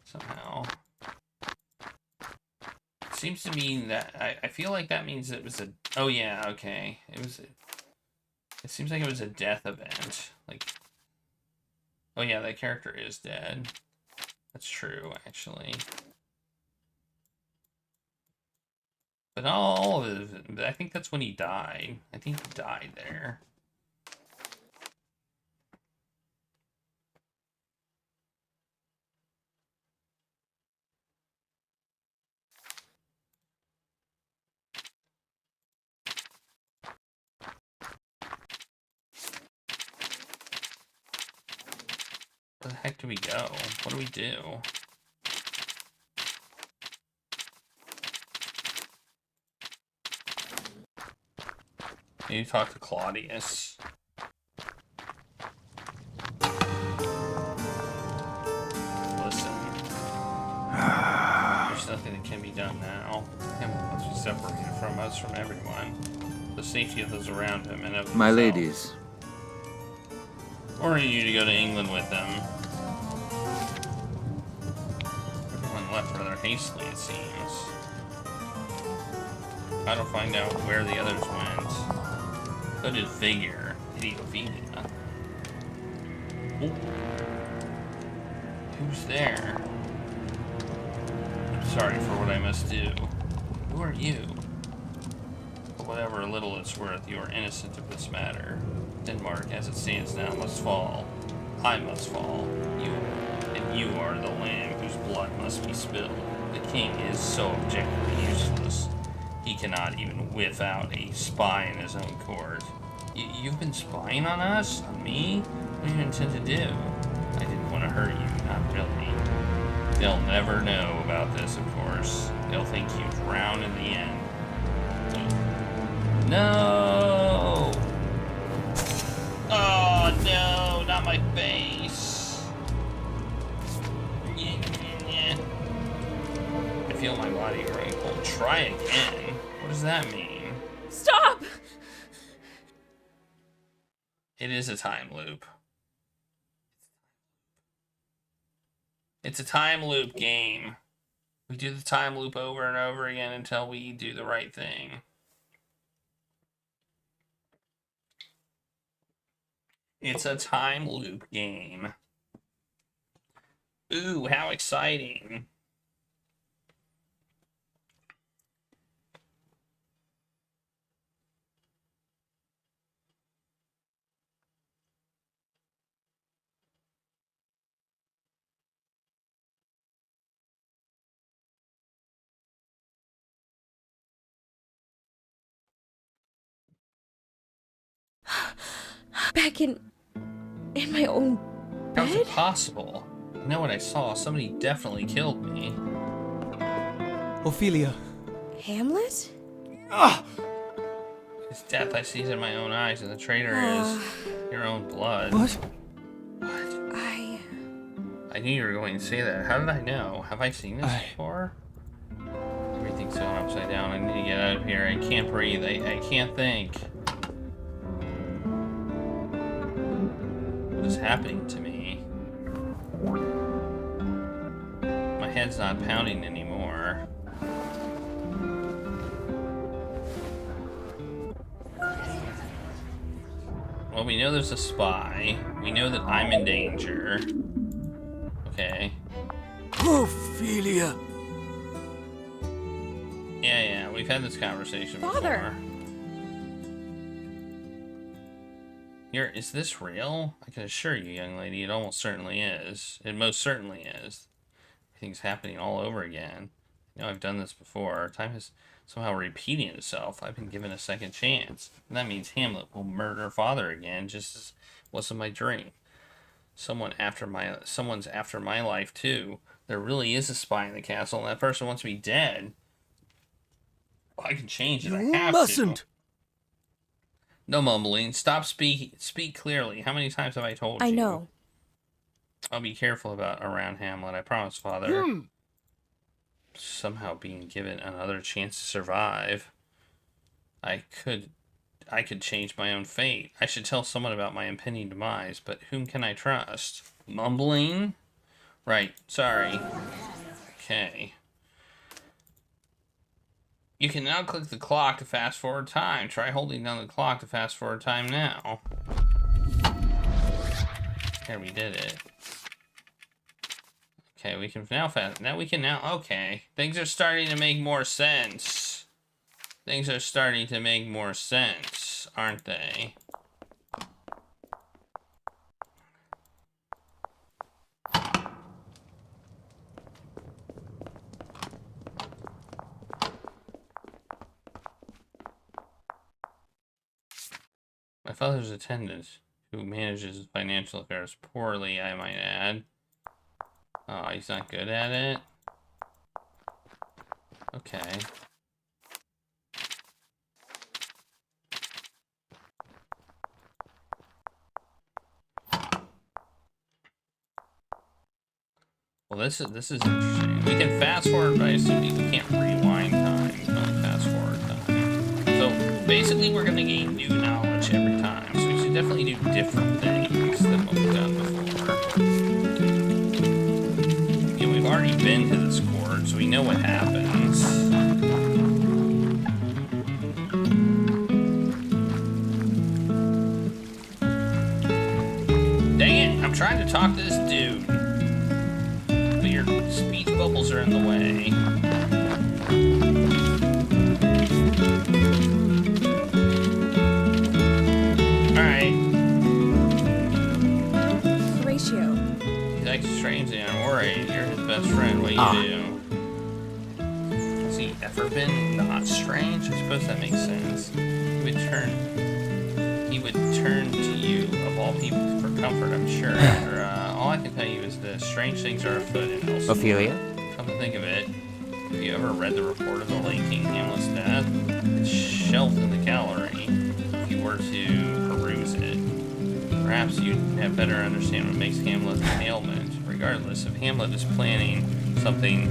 somehow. It seems to mean that I feel like that means it was a... Oh yeah, okay. It was It seems like it was a death event. Like, oh yeah, that character is dead. That's true, actually. But not all of it. I think that's when he died. I think he died there. Where the heck do we go? What do we do? Maybe talk to Claudius. Listen. There's nothing that can be done now. Hamlet must be separated from us, from everyone. The safety of those around him and of himself. My ladies. Ordering you to go to England with them. Everyone left rather hastily, it seems. How to find out where the others went. Hooded figure. Ophelia. Ooh. Who's there? I'm sorry for what I must do. Who are you? For whatever little it's worth, you are innocent of this matter. Denmark, as it stands now, must fall. I must fall. You are the lamb whose blood must be spilled. The king is so objectively useless. He cannot even whiff out a spy in his own court. You've been spying on us? On me? What do you intend to do? I didn't want to hurt you, not really. They'll never know about this, of course. They'll think you drown in the end. No! Oh no, not my face. I feel my body growing cold. Try again? What does that mean? Stop! It is a time loop. It's a time loop game. We do the time loop over and over again until we do the right thing. It's a time loop game. Ooh, how exciting. Back in my own How is bed? it possible? You know what I saw? Somebody definitely killed me. Ophelia. Hamlet? Ah! His death I see in my own eyes, and the traitor is your own blood. What? What? I knew you were going to say that. How did I know? Have I seen this before? Everything's going upside down. I need to get out of here. I can't breathe. I can't think. What is happening to me? My head's not pounding anymore. Well, we know there's a spy. We know that I'm in danger. Okay. Ophelia. Yeah, we've had this conversation Father. before. Is this real? I can assure you, young lady, it almost certainly is. It most certainly is. Everything's happening all over again. You know, I've done this before. Time is somehow repeating itself. I've been given a second chance. And that means Hamlet will murder father again, just as was in my dream. Someone's after my life too. There really is a spy in the castle, and that person wants me dead. Well, I can change it. You I have mustn't. to. No mumbling. Stop speaking. Speak clearly. How many times have I told you? I know. I'll be careful around Hamlet. I promise, Father. Somehow being given another chance to survive. I could change my own fate. I should tell someone about my impending demise, but whom can I trust? Mumbling? Right. Sorry. Okay. You can now click the clock to fast forward time. Try holding down the clock to fast forward time now. There, we did it. Okay, we can now okay. Things are starting to make more sense. Things are starting to make more sense, aren't they? My father's attendant, who manages financial affairs poorly, I might add. Oh, he's not good at it? Okay. Well, this is interesting. We can fast forward, but I assume we can't rewind time. We can only fast forward time. So basically, we're gonna gain new knowledge every time. So we should definitely do different things than what we've done before. You know, we've already been to this court, so we know what happens. Dang it! I'm trying to talk to this dude. Your speech bubbles are in the way. Alright. Horatio. He's acting strangely. I'm worried. You're his best friend. What do you do? Has he ever been not strange? I suppose that makes sense. He would turn to you, of all people, for comfort, I'm sure. All I can tell you is this. Strange things are afoot in Elsinore. Ophelia? Come to think of it, have you ever read the report of the late King Hamlet's death? It's shelved in the gallery, if you were to peruse it. Perhaps you'd have better understand what makes Hamlet an ailment. Regardless, if Hamlet is planning something,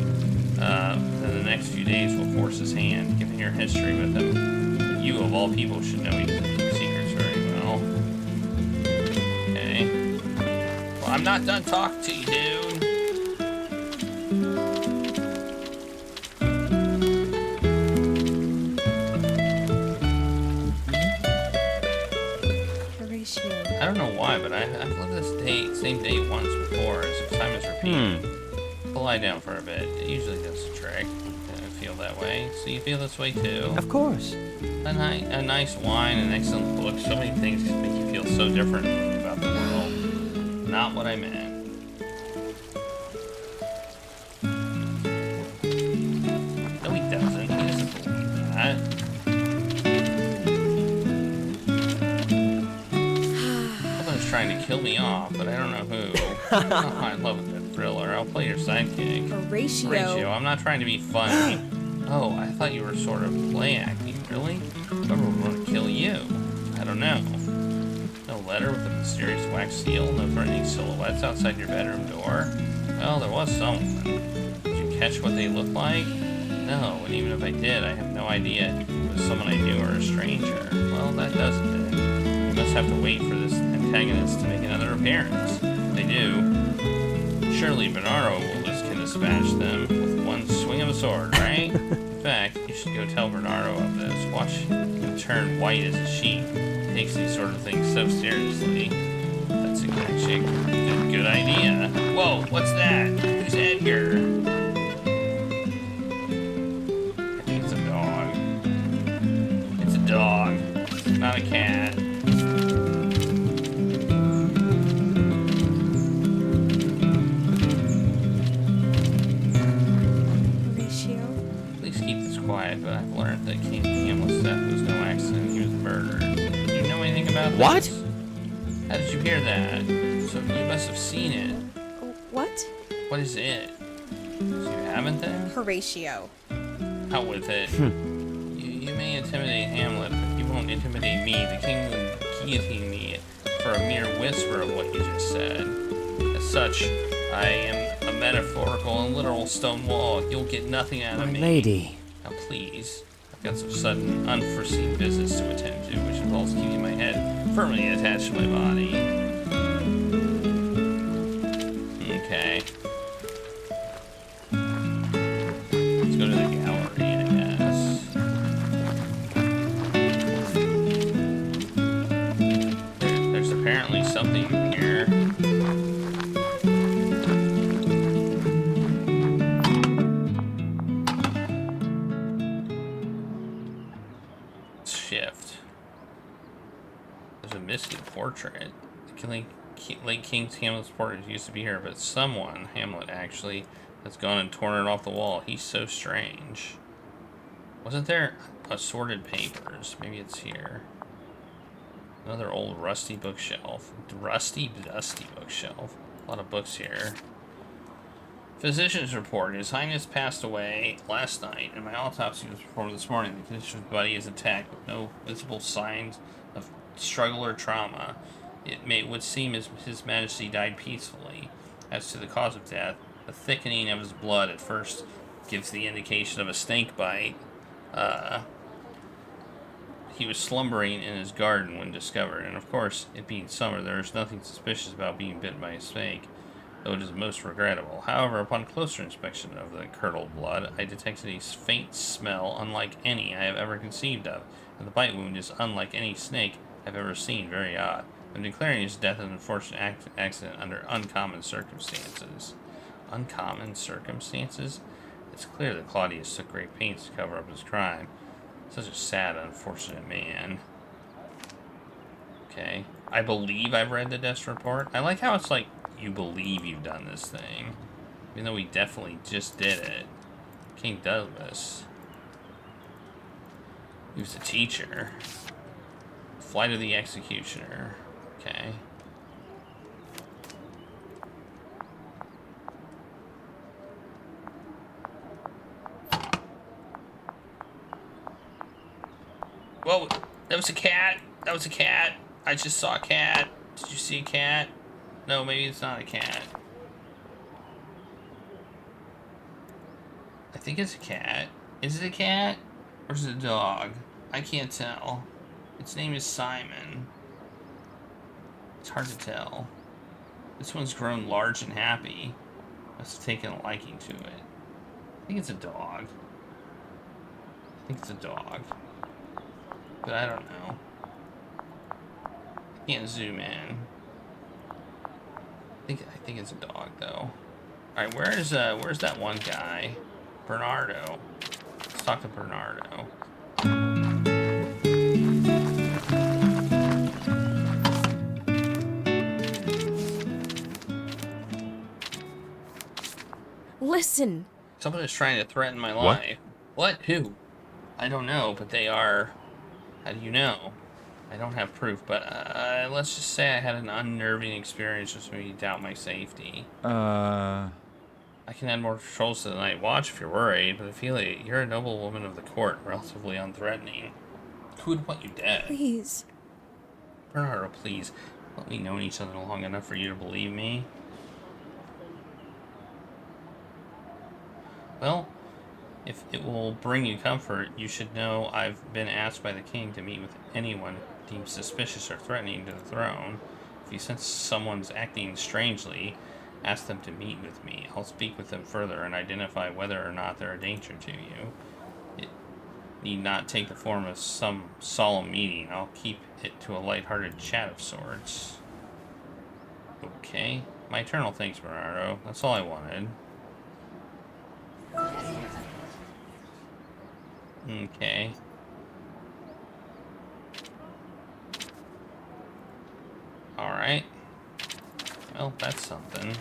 then the next few days will force his hand. Given your history with him, you of all people should know his secrets very well. Okay. Well, I'm not done talking to you, dude. I don't know why, but I've lived this same date once before, as if time is repeated. I'll lie down for a bit. It usually does the trick. I feel that way. So you feel this way too? Of course. A nice wine, an excellent book. So many things can make you feel so different about the world. Not what I meant. No, he doesn't. He doesn't believe that. Trying to kill me off, but I don't know who. Oh, I love that thriller. I'll play your sidekick. Horatio. I'm not trying to be funny. Oh, I thought you were sort of play acting. Really? Whoever would want to kill you? I don't know. No letter with a mysterious wax seal? No threatening silhouettes outside your bedroom door? Well, there was someone. Did you catch what they looked like? No, and even if I did, I have no idea if it was someone I knew or a stranger. Well, that doesn't it. You must have to wait for this antagonist to make another appearance. If they do, surely Bernardo will just can dispatch them with one swing of a sword, right? In fact, you should go tell Bernardo of this. Watch him turn white as a sheet. He takes these sort of things so seriously. That's actually a good idea. Whoa, what's that? Who's Edgar? I think it's a dog. It's a dog, not a cat. Quiet, but I've learned that King Hamlet's death was no accident. He was murdered. Do you know anything about this? What? How did you hear that? So you must have seen it. What? What is it? So you haven't then? Horatio. Out with it. You may intimidate Hamlet, but you won't intimidate me. The king will guillotine me for a mere whisper of what you just said. As such, I am a metaphorical and literal stone wall. You'll get nothing out of me. Lady. Now please, I've got some sudden, unforeseen business to attend to, which involves keeping my head firmly attached to my body. Okay. Let's go to the gallery, I guess. something here. Shift. There's a missing portrait. Late King Hamlet's portrait used to be here, but someone, Hamlet actually, has gone and torn it off the wall. He's so strange. Wasn't there assorted papers? Maybe it's here. Another old rusty bookshelf. Rusty, dusty bookshelf. A lot of books here. Physician's report. His Highness passed away last night, and my autopsy was performed this morning. The condition of his body is intact, with no visible signs of struggle or trauma. Would seem his Majesty died peacefully. As to the cause of death, the thickening of his blood at first gives the indication of a snake bite. He was slumbering in his garden when discovered, and of course, it being summer, there is nothing suspicious about being bitten by a snake, though it is most regrettable. However, upon closer inspection of the curdled blood, I detected a faint smell unlike any I have ever conceived of, and the bite wound is unlike any snake I've ever seen. Very odd. I'm declaring his death an unfortunate accident under uncommon circumstances. Uncommon circumstances? It's clear that Claudius took great pains to cover up his crime. Such a sad, unfortunate man. Okay. I believe I've read the death report. I like how it's like, you believe you've done this thing. Even though we definitely just did it. King Douglas. He was a teacher. Flight of the Executioner. Okay. Whoa, that was a cat. That was a cat. I just saw a cat. Did you see a cat? No, maybe it's not a cat. I think it's a cat. Is it a cat? Or is it a dog? I can't tell. Its name is Simon. It's hard to tell. This one's grown large and happy. Must have taken a liking to it. I think it's a dog. I think it's a dog. But I don't know. I can't zoom in. I think it's a dog though. Alright, where's that one guy? Bernardo. Let's talk to Bernardo. Listen. Someone is trying to threaten my life. What? Who? I don't know, but they are. How do you know? I don't have proof, but let's just say I had an unnerving experience which made me doubt my safety. I can add more patrols to the night watch if you're worried, but I feel like you're a noble woman of the court, relatively unthreatening. Who would want you dead? Please. Bernardo, please. Let me know each other long enough for you to believe me. Well, if it will bring you comfort, you should know I've been asked by the king to meet with anyone deemed suspicious or threatening to the throne. If you sense someone's acting strangely, ask them to meet with me. I'll speak with them further and identify whether or not they're a danger to you. It need not take the form of some solemn meeting. I'll keep it to a light-hearted chat of sorts. Okay. My eternal thanks, Bernardo. That's all I wanted. Okay. Alright. Well, that's something.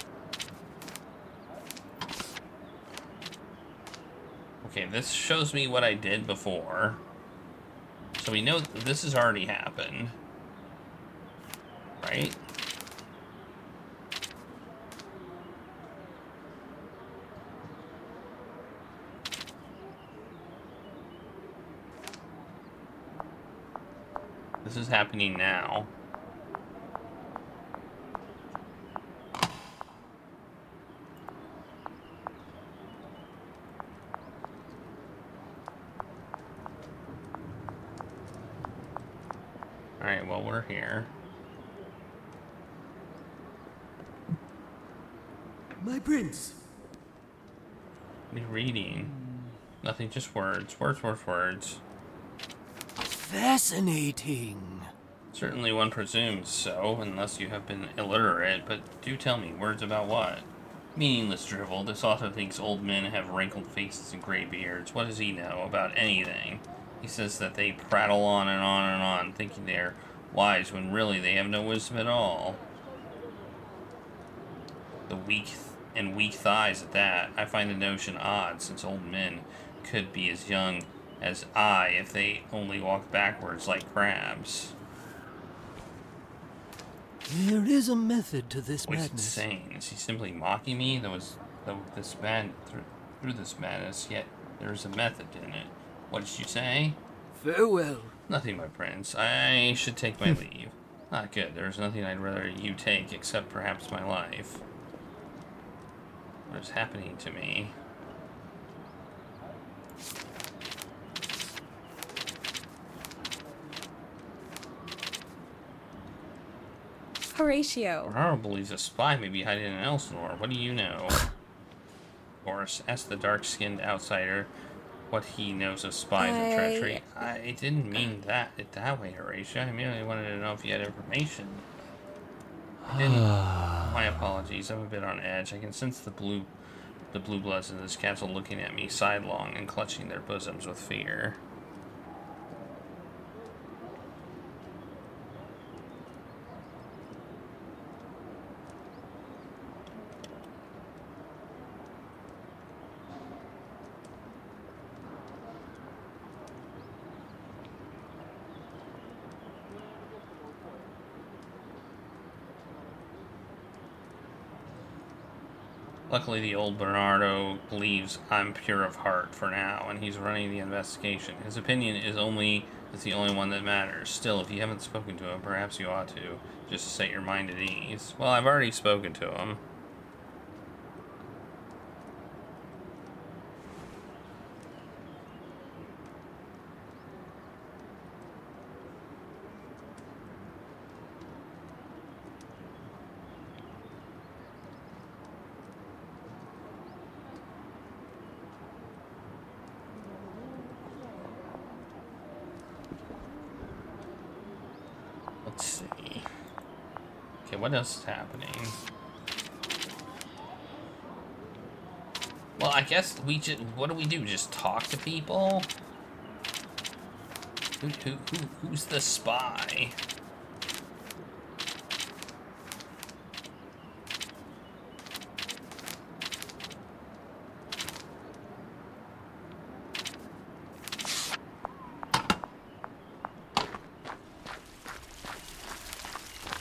Okay, this shows me what I did before. So we know that this has already happened. Right? This is happening now. Alright, well, we're here. My prince. What are you reading? Nothing, just words. Words, words, words. Fascinating. Certainly one presumes so, unless you have been illiterate, but do tell me, words about what? Meaningless drivel. This author thinks old men have wrinkled faces and gray beards. What does he know about anything? He says that they prattle on and on and on, thinking they're wise when really they have no wisdom at all. The weak thighs at that. I find the notion odd, since old men could be as young as I if they only walked backwards like crabs. There is a method to this What's madness. insane? Is he simply mocking me? Through this madness, yet there is a method in it. What did you say? Farewell. Nothing, my prince. I should take my leave. Ah, good. There's nothing I'd rather you take, except perhaps my life. What is happening to me? Horatio. Bernardo believes a spy may be hiding in Elsinore. What do you know? Boris asked the dark-skinned outsider what he knows of spies and treachery. I didn't mean that way, Horatio. I merely wanted to know if you had information. I didn't. My apologies. I'm a bit on edge. I can sense the blue bloods in this castle looking at me sidelong and clutching their bosoms with fear. Luckily, the old Bernardo believes I'm pure of heart for now, and he's running the investigation. His opinion is the only one that matters. Still, if you haven't spoken to him, perhaps you ought to, just to set your mind at ease. Well, I've already spoken to him. Let's see. Okay, what else is happening? Well, I guess what do we do? Just talk to people? Who's the spy?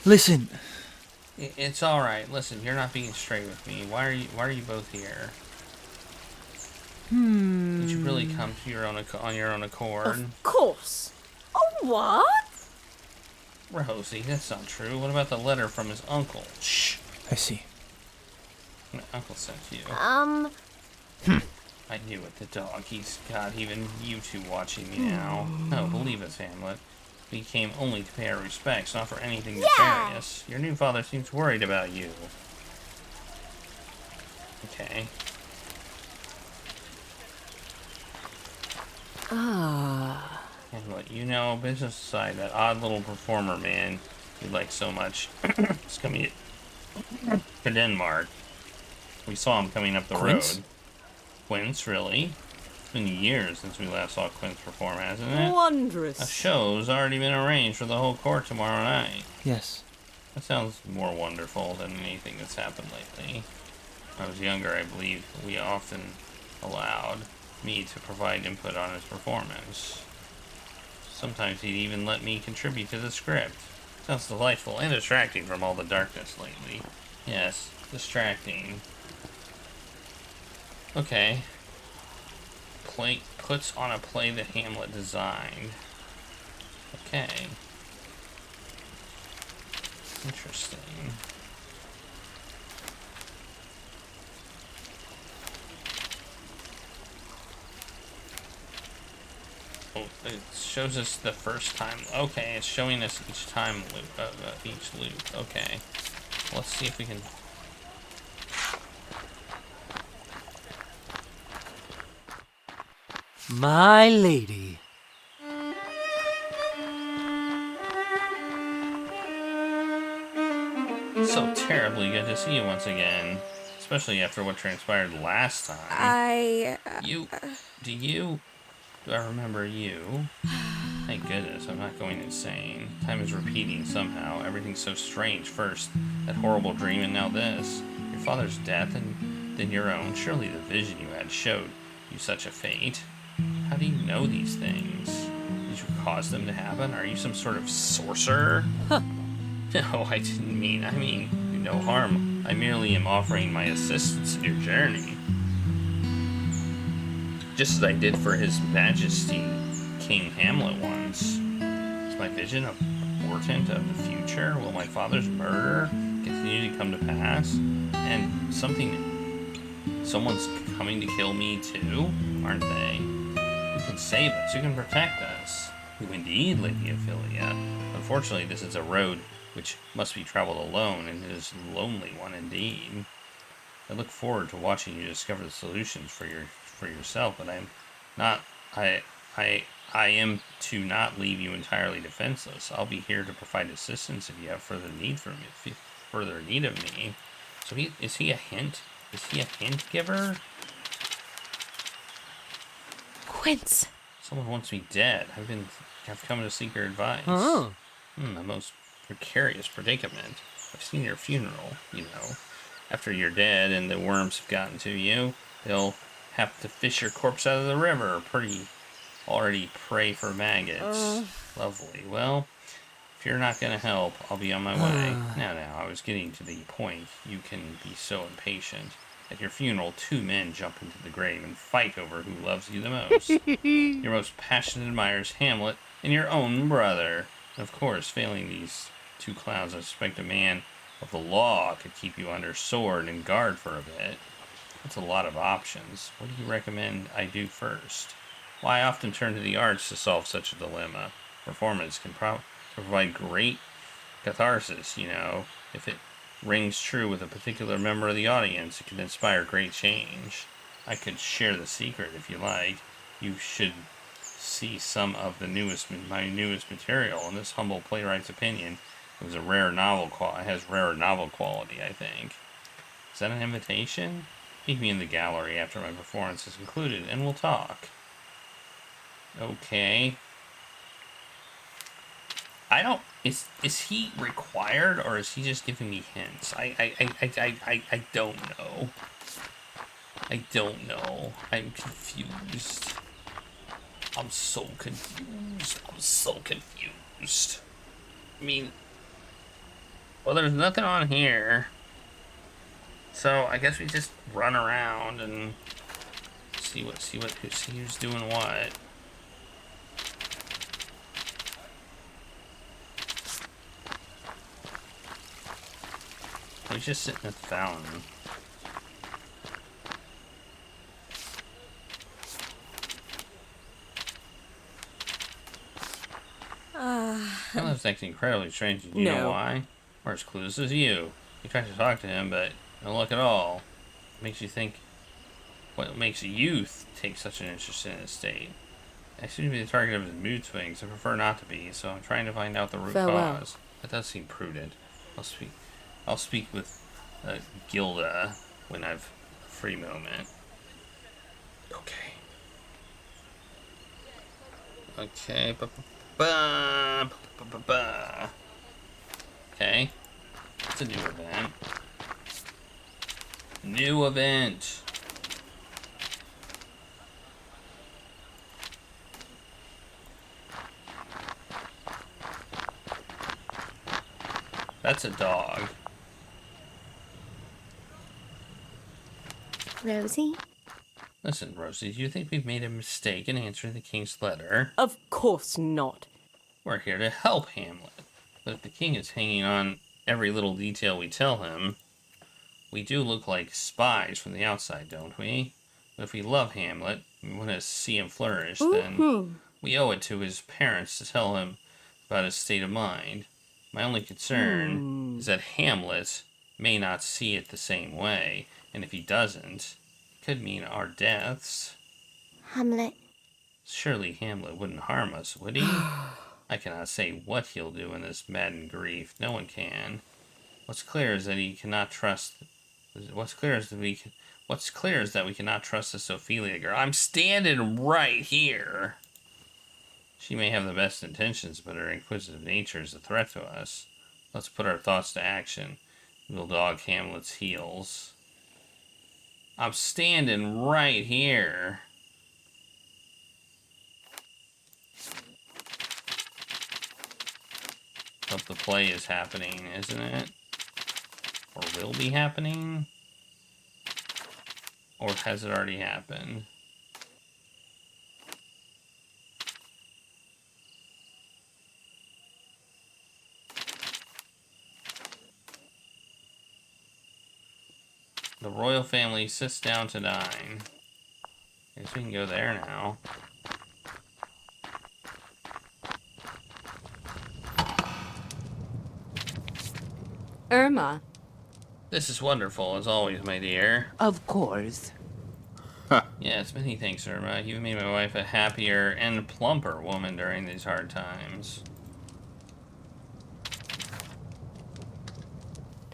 Listen. It's all right. Listen, you're not being straight with me. Why are you both here? Did you really come to on your own accord? Of course. Oh, what? Rosie, that's not true. What about the letter from his uncle? Shh. I see. My uncle sent you. I knew it, the dog. He's got even you two watching me now. No, believe us, Hamlet. We came only to pay our respects, not for anything nefarious. Your new father seems worried about you. Okay. Hamlet, you know, business aside, that odd little performer man you like so much is coming to Denmark. We saw him coming up the road. Quince, really? It's been years since we last saw Quince perform, hasn't it? Wondrous. A show's already been arranged for the whole court tomorrow night. Yes. That sounds more wonderful than anything that's happened lately. When I was younger, I believe we often allowed me to provide input on his performance. Sometimes he'd even let me contribute to the script. Sounds delightful and distracting from all the darkness lately. Yes, distracting. Okay. Puts on a play that Hamlet designed. Okay. Interesting. Oh, it shows us the first time. Okay, it's showing us each time loop, each loop. Okay. Let's see if we can... My lady. So terribly good to see you once again. Especially after what transpired last time. Do I remember you? Thank goodness, I'm not going insane. Time is repeating somehow. Everything's so strange. First, that horrible dream, and now this. Your father's death, and then your own. Surely the vision you had showed you such a fate. How do you know these things? Did you cause them to happen? Are you some sort of sorcerer? No, I mean no harm. I merely am offering my assistance in your journey. Just as I did for His Majesty King Hamlet once. Is my vision a portent of the future? Will my father's murder continue to come to pass? And someone's coming to kill me too, aren't they? Who can save us? Who can protect us? Who indeed, Lady Ophelia? Unfortunately, this is a road which must be traveled alone, and it is a lonely one indeed. I look forward to watching you discover the solutions for yourself, but I am to not leave you entirely defenseless. I'll be here to provide assistance if you have further need of me. So is he a hint giver? Quince. Someone wants me dead. I've come to seek your advice. Oh. A most precarious predicament. I've seen your funeral, you know. After you're dead and the worms have gotten to you, they'll have to fish your corpse out of the river. Already prey for maggots. Lovely. Well, if you're not going to help, I'll be on my way. Now, I was getting to the point. You can be so impatient. At your funeral, 2 men jump into the grave and fight over who loves you the most. Your most passionate admirers, Hamlet, and your own brother. And of course, failing these 2 clowns, I suspect a man of the law could keep you under sword and guard for a bit. That's a lot of options. What do you recommend I do first? Well, I often turn to the arts to solve such a dilemma. Performance can provide great catharsis, you know. If it rings true with a particular member of the audience, it can inspire great change. I could share the secret if you like. You should see some of my newest material. In this humble playwright's opinion, it has rare novel quality, I think. Is that an invitation? Meet me in the gallery after my performance is concluded, and we'll talk. Okay. Is he required, or is he just giving me hints? I don't know. I don't know. I'm confused. I'm so confused. I mean, well, there's nothing on here. So I guess we just run around and see who's doing what. He's just sitting at the fountain. Hamlet's acting incredibly strange. Do you know why? We're as clueless as you. You try to talk to him, but no luck at all. It makes you think, what makes a youth take such an interest in his state? I seem to be the target of his mood swings. I prefer not to be, so I'm trying to find out the root cause. That does seem prudent. I'll speak with Gilda when I've a free moment. Okay. Okay. Okay. It's a new event. New event. That's a dog. Rosie? Listen, Rosie, do you think we've made a mistake in answering the king's letter? Of course not. We're here to help Hamlet. But if the king is hanging on every little detail we tell him, we do look like spies from the outside, don't we? But if we love Hamlet, we want to see him flourish, then we owe it to his parents to tell him about his state of mind. My only concern is that Hamlet may not see it the same way, and if he doesn't, it could mean our deaths. Hamlet. Surely Hamlet wouldn't harm us, would he? I cannot say what he'll do in this maddened grief. No one can. What's clear is that we cannot trust this Ophelia girl. I'm standing right here. She may have the best intentions, but her inquisitive nature is a threat to us. Let's put our thoughts to action. We'll dog Hamlet's heels. I'm standing right here. Hope the play is happening, isn't it? Or will be happening? Or has it already happened? The royal family sits down to dine. I guess we can go there now. Irma. This is wonderful, as always, my dear. Of course. Yes, many thanks, Irma. You've made my wife a happier and plumper woman during these hard times.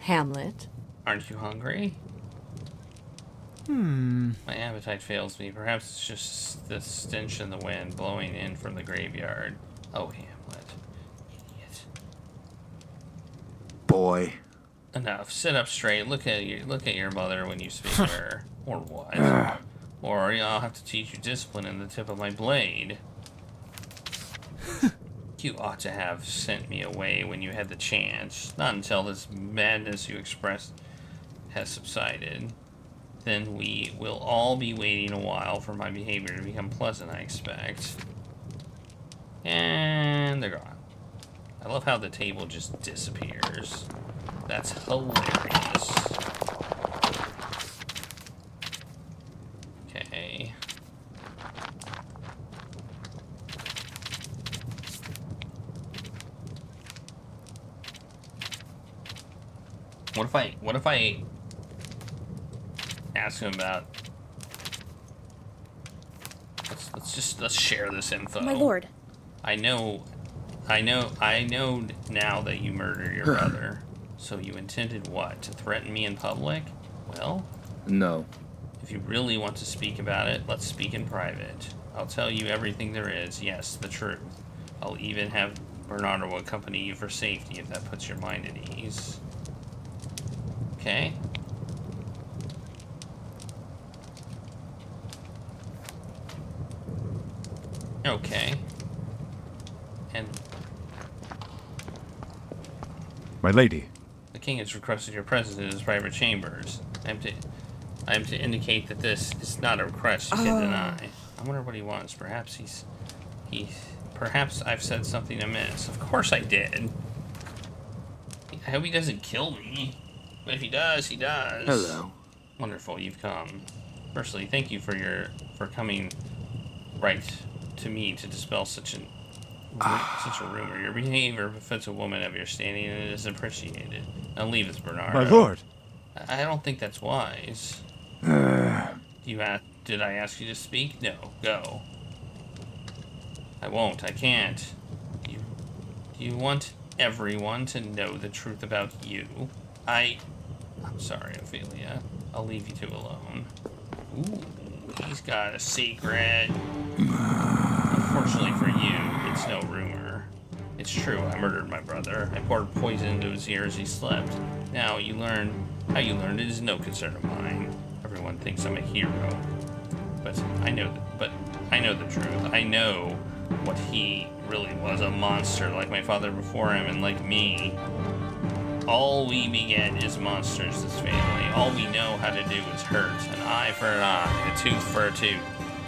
Hamlet. Aren't you hungry? My appetite fails me. Perhaps it's just the stench in the wind blowing in from the graveyard. Oh, Hamlet. Idiot. Boy. Enough. Sit up straight. Look at your mother when you speak to her. Or what? Or I'll have to teach you discipline in the tip of my blade. You ought to have sent me away when you had the chance. Not until this madness you expressed has subsided. Then we will all be waiting a while for my behavior to become pleasant, I expect. And they're gone. I love how the table just disappears. That's hilarious. Okay. What if I ask him about... Let's share this info. My lord. I know now that you murdered your brother. So you intended what? To threaten me in public? Well, No. if you really want to speak about it, let's speak in private. I'll tell you everything there is. Yes, the truth. I'll even have Bernardo accompany you for safety if that puts your mind at ease. Okay? Okay. And My lady. the king has requested your presence in his private chambers. I am to indicate that this is not a request you can deny. I wonder what he wants. Perhaps perhaps I've said something amiss. Of course I did. I hope he doesn't kill me. But if he does, he does. Hello. Wonderful, you've come. Firstly, thank you for coming right to me to dispel such a rumor. Your behavior befits a woman of your standing, and it is appreciated. Now leave us, Bernardo. My lord. I don't think that's wise. Did I ask you to speak? No. Go. I won't. I can't. Do you want everyone to know the truth about you? I'm sorry, Ophelia. I'll leave you two alone. Ooh, he's got a secret. Unfortunately for you, it's no rumor. It's true, I murdered my brother. I poured poison into his ear as he slept. Now, how you learned it is no concern of mine. Everyone thinks I'm a hero. But I know the truth. I know what he really was, a monster like my father before him and like me. All we beget is monsters, this family. All we know how to do is hurt. An eye for an eye, a tooth for a tooth.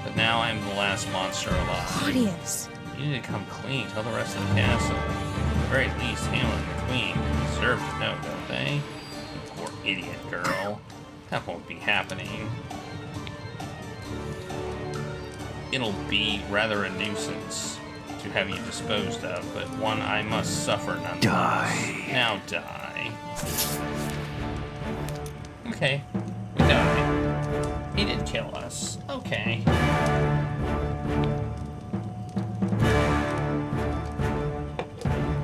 But now I'm the last monster alive. Claudius. You need to come clean. Tell the rest of the castle. At the very least, Hamlet and the Queen deserve to know, don't they? You poor idiot girl. That won't be happening. It'll be rather a nuisance to have you disposed of, but one I must suffer nonetheless. Die. Now die. Okay, we die. He did kill us. Okay.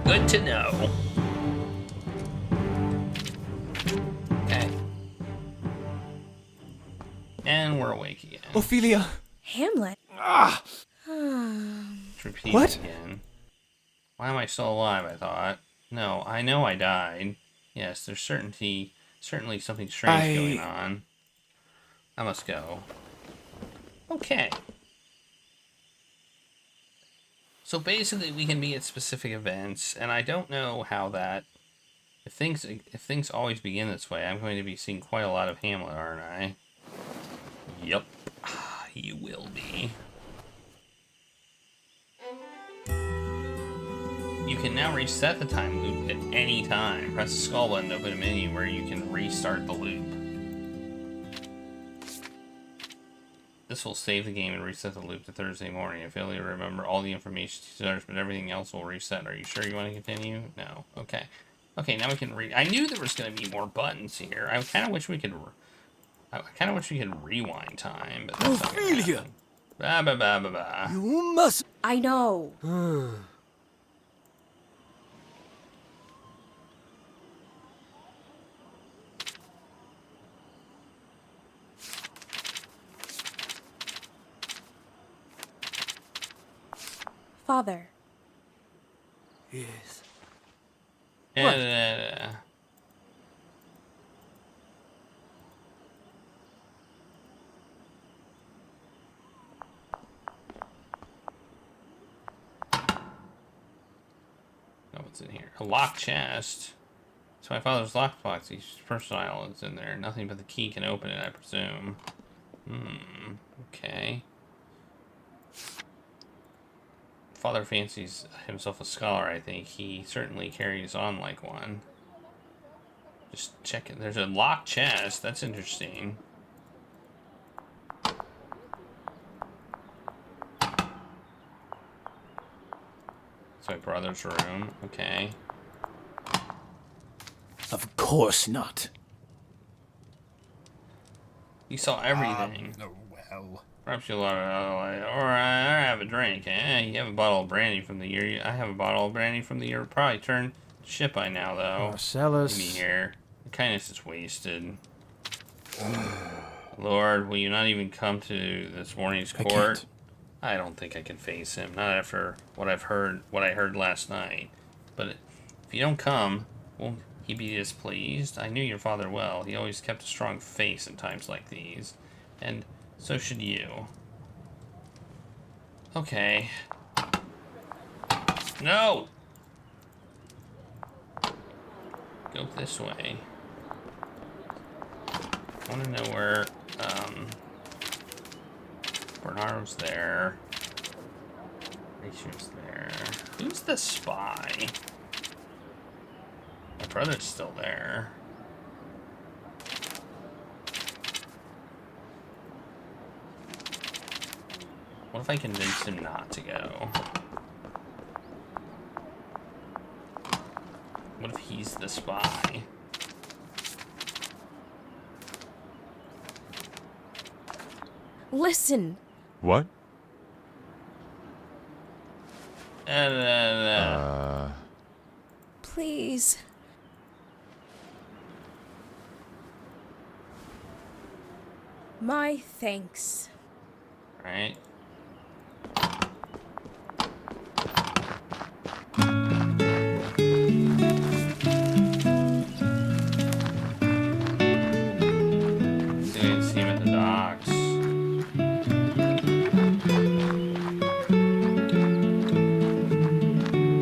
Good to know. And we're awake again. Ophelia! Hamlet. Let's repeat What? it again. Why am I still alive, I thought. No, I know I died. Yes, there's certainly something strange going on. I must go. Okay. So basically we can be at specific events, and I don't know how that... If things always begin this way, I'm going to be seeing quite a lot of Hamlet, aren't I? Yup. You will be. You can now reset the time loop at any time. Press the skull button to open a menu where you can restart the loop. This will save the game and reset the loop to Thursday morning. I fail to remember all the information to search, but everything else will reset. Are you sure you want to continue? No. Okay. Okay, now we can I knew there was going to be more buttons here. I kind of wish we could... rewind time, but that's not gonna Ophelia! happen. Ba ba ba ba ba. You must. I know. Father. Yes. Oh, what's in here? A locked chest. It's my father's lockbox. His personal island's in there. Nothing but the key can open it, I presume. Okay. Father fancies himself a scholar, I think. He certainly carries on like one. Just check it. There's a locked chest. That's interesting. It's my brother's room. Okay. Of course not. You saw everything. Well. Perhaps you'll or I have a drink. You have a bottle of brandy from the year. I have a bottle of brandy from the year. Probably turned ship by now, though. Marcellus. Leave me here. The kindness is wasted. Lord, will you not even come to this morning's court? I don't think I can face him. Not after what I heard last night. But if you don't come, won't he be displeased? I knew your father well. He always kept a strong face in times like these. And so should you. Okay. No! Go this way. I want to know where, Bernardo's there. Horatio's there. Who's the spy? My brother's still there. What if I convince him not to go? What if he's the spy? Listen. What? Please. My thanks. Right? See him at the docks.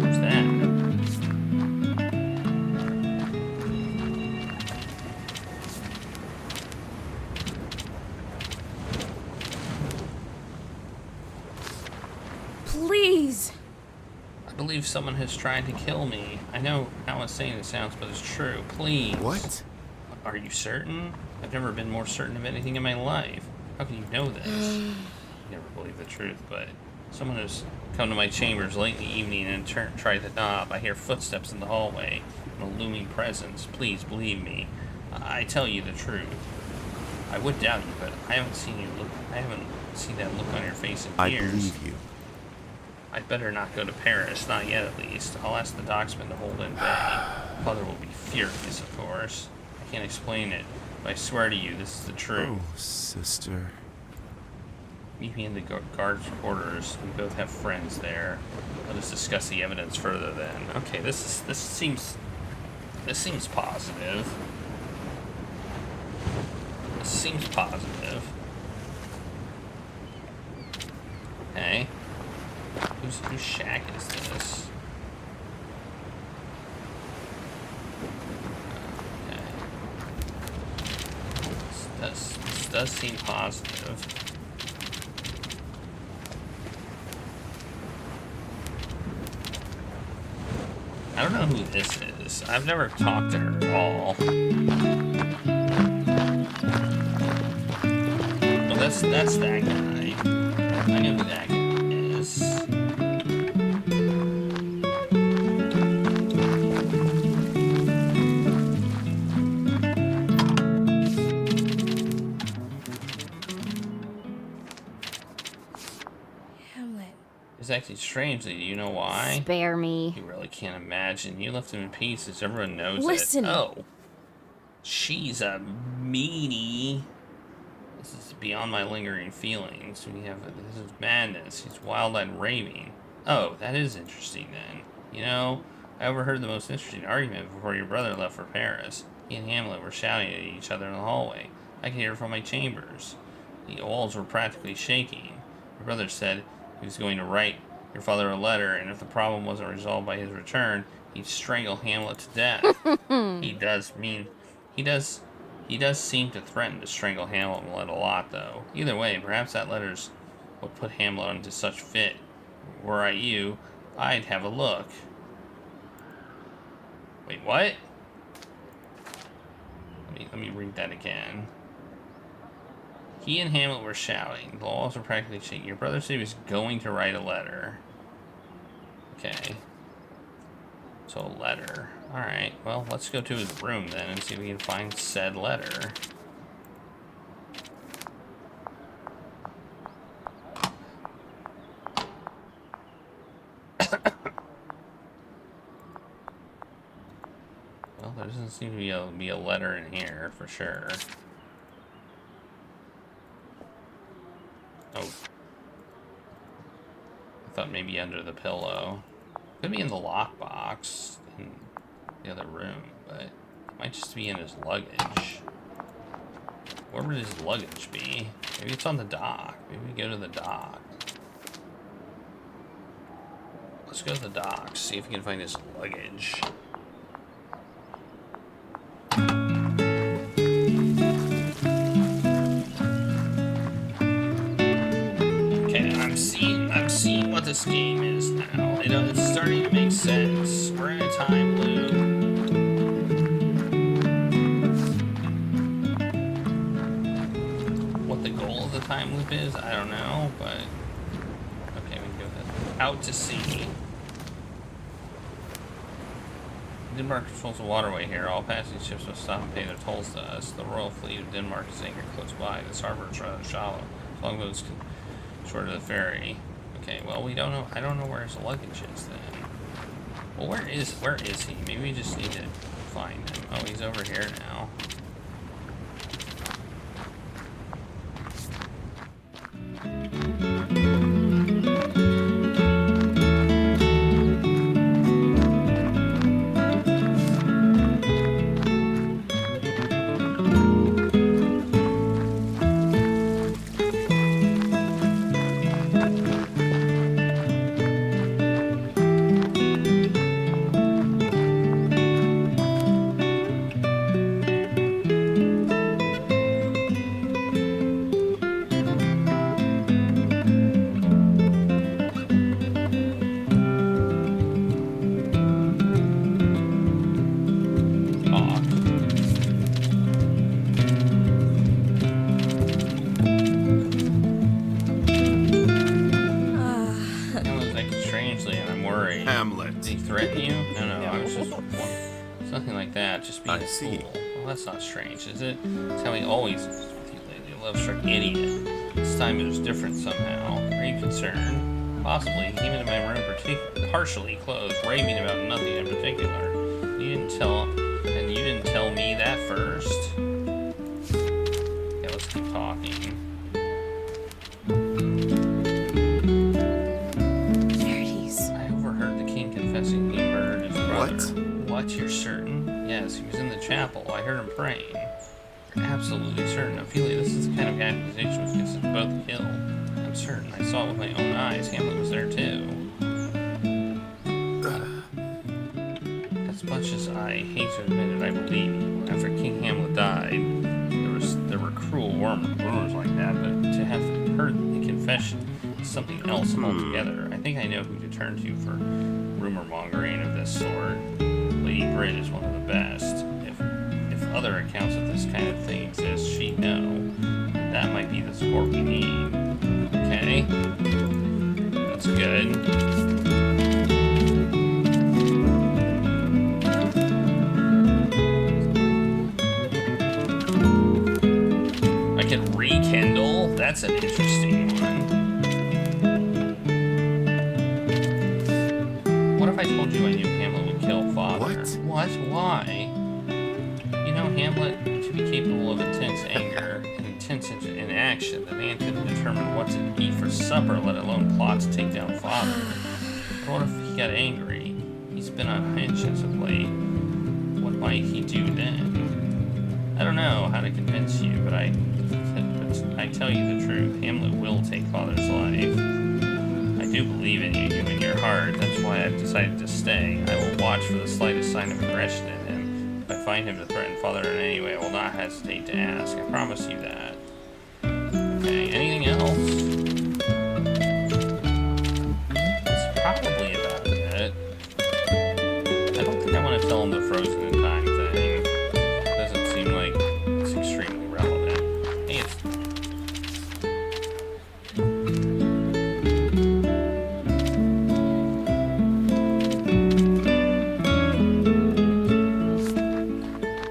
Where's that? Please. I believe someone has tried to kill me. I know how insane it sounds, but it's true. Please. What? Are you certain? I've never been more certain of anything in my life. How can you know this? I never believe the truth, but someone has come to my chambers late in the evening and tried the knob. I hear footsteps in the hallway and a looming presence. Please believe me. I tell you the truth. I would doubt you, but I haven't seen that look on your face in years. I believe you. I'd better not go to Paris, not yet at least. I'll ask the docksman to hold in bay. Father will be furious, of course. I can't explain it. I swear to you, this is the truth. Oh, sister. Meet me in the guard's quarters. We both have friends there. Let us discuss the evidence further then. Okay, this seems positive. This seems positive. Okay. Whose shack is this? Okay. This does seem positive. I don't know who this is. I've never talked to her at all. Well, that's that guy. I know who that guy is. Hamlet. It's actually strange that you know why? Spare me. You really can't imagine. You left him in pieces. Everyone knows Listen. it. Oh. She's a meanie. This is beyond my lingering feelings. This is madness. He's wild-eyed and raving. Oh, that is interesting then. You know, I overheard the most interesting argument before your brother left for Paris. He and Hamlet were shouting at each other in the hallway. I could hear it from my chambers. The walls were practically shaking. Your brother said he was going to write your father a letter, and if the problem wasn't resolved by his return, he'd strangle Hamlet to death. He does seem to threaten to strangle Hamlet a lot, though. Either way, perhaps that letter's what put Hamlet into such fit. Were I you, I'd have a look. Wait, what? Let me read that again. He and Hamlet were shouting. The walls were practically shaking. Your brother said he was going to write a letter. Okay. So a letter. Alright, well, let's go to his room then and see if we can find said letter. Well, there doesn't seem to be a letter in here for sure. Oh. I thought maybe under the pillow. Could be in the lockbox in the other room, but it might just be in his luggage. Where would his luggage be? Maybe it's on the dock. Maybe we go to the dock. Let's go to the dock, see if we can find his luggage. Okay, I'm seeing what this game is now. It's starting to make sense. We're in a time loop. What the goal of the time loop is, I don't know, but okay, we can go out to sea. Denmark controls the waterway here. All passing ships must stop and pay their tolls to us. The royal fleet of Denmark is anchored close by. This harbor is rather shallow. Longboats can short of the ferry. Okay, well, we don't know. I don't know where his luggage is then. Well, where is he? Maybe we just need to find him. Oh, he's over here now. That's not strange, is it? It's how he always is with you lately. Love-struck idiot. This time it was different somehow. Are you concerned? Possibly. He came into my room partially clothed, raving about nothing in particular. You didn't tell me that first. let's keep talking. Verities. I overheard the king confessing he murdered his brother. What? What? You're certain? Yes, he was in the chapel. I heard him praying. You're absolutely certain. Ophelia, this is the kind of accusation which gets us both killed. I'm certain. I saw it with my own eyes. Hamlet was there too. As much as I hate to admit it, I believe you. After King Hamlet died, there were cruel rumors like that, but to have heard the confession is something else altogether. I think I know who to turn to for rumor mongering of this sort. Lady Brit is one of the best. If other accounts of this kind of thing exist, she'd know. That might be the support we need. Okay? That's good. I can rekindle? That's an interesting one. What if I told you I knew Hamlet would kill father? What? Why? You know, Hamlet, to be capable of intense anger and intense in action, the man couldn't determine what to eat for supper, let alone plot to take down father. But what if he got angry? He's been on hinge as of late. What might he do then? I don't know how to convince you, but I tell you the truth. Hamlet will take father's life. I do believe in you in your heart. That's why I've decided to stay. I will watch for the slightest sign of aggression in him. If I find him to threaten father in any way, I will not hesitate to ask. I promise you that. Okay, anything else? That's probably about it. I don't think I want to tell him the frozen in time thing. Doesn't seem like it's extremely relevant. Hey, it's...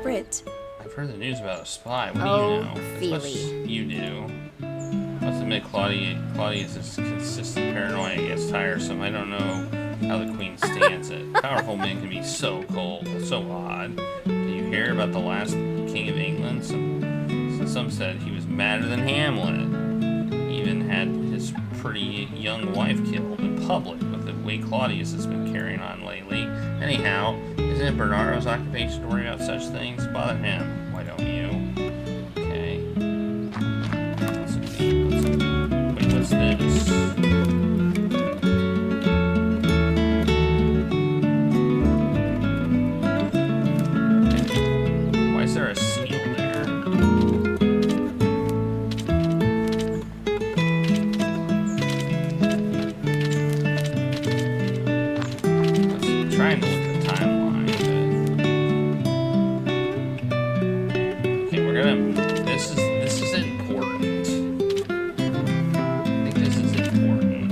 Brit. I've heard the news about a spy. What do Oh, you know? As much as you do. Must admit, Claudius' consistent paranoia gets tiresome. I don't know how the queen stands it. Powerful men can be so cold, so odd. Did you hear about the last king of England? Some said he was madder than Hamlet. He even had his pretty young wife killed in public with the way Claudius has been carrying on lately. Anyhow, isn't it Bernardo's occupation to worry about such things? Bother him. Why don't you? Okay. Wait, what's this? Why is there a seal there? Trying to look at the timeline, but okay, we're gonna. This is important. I think this is important.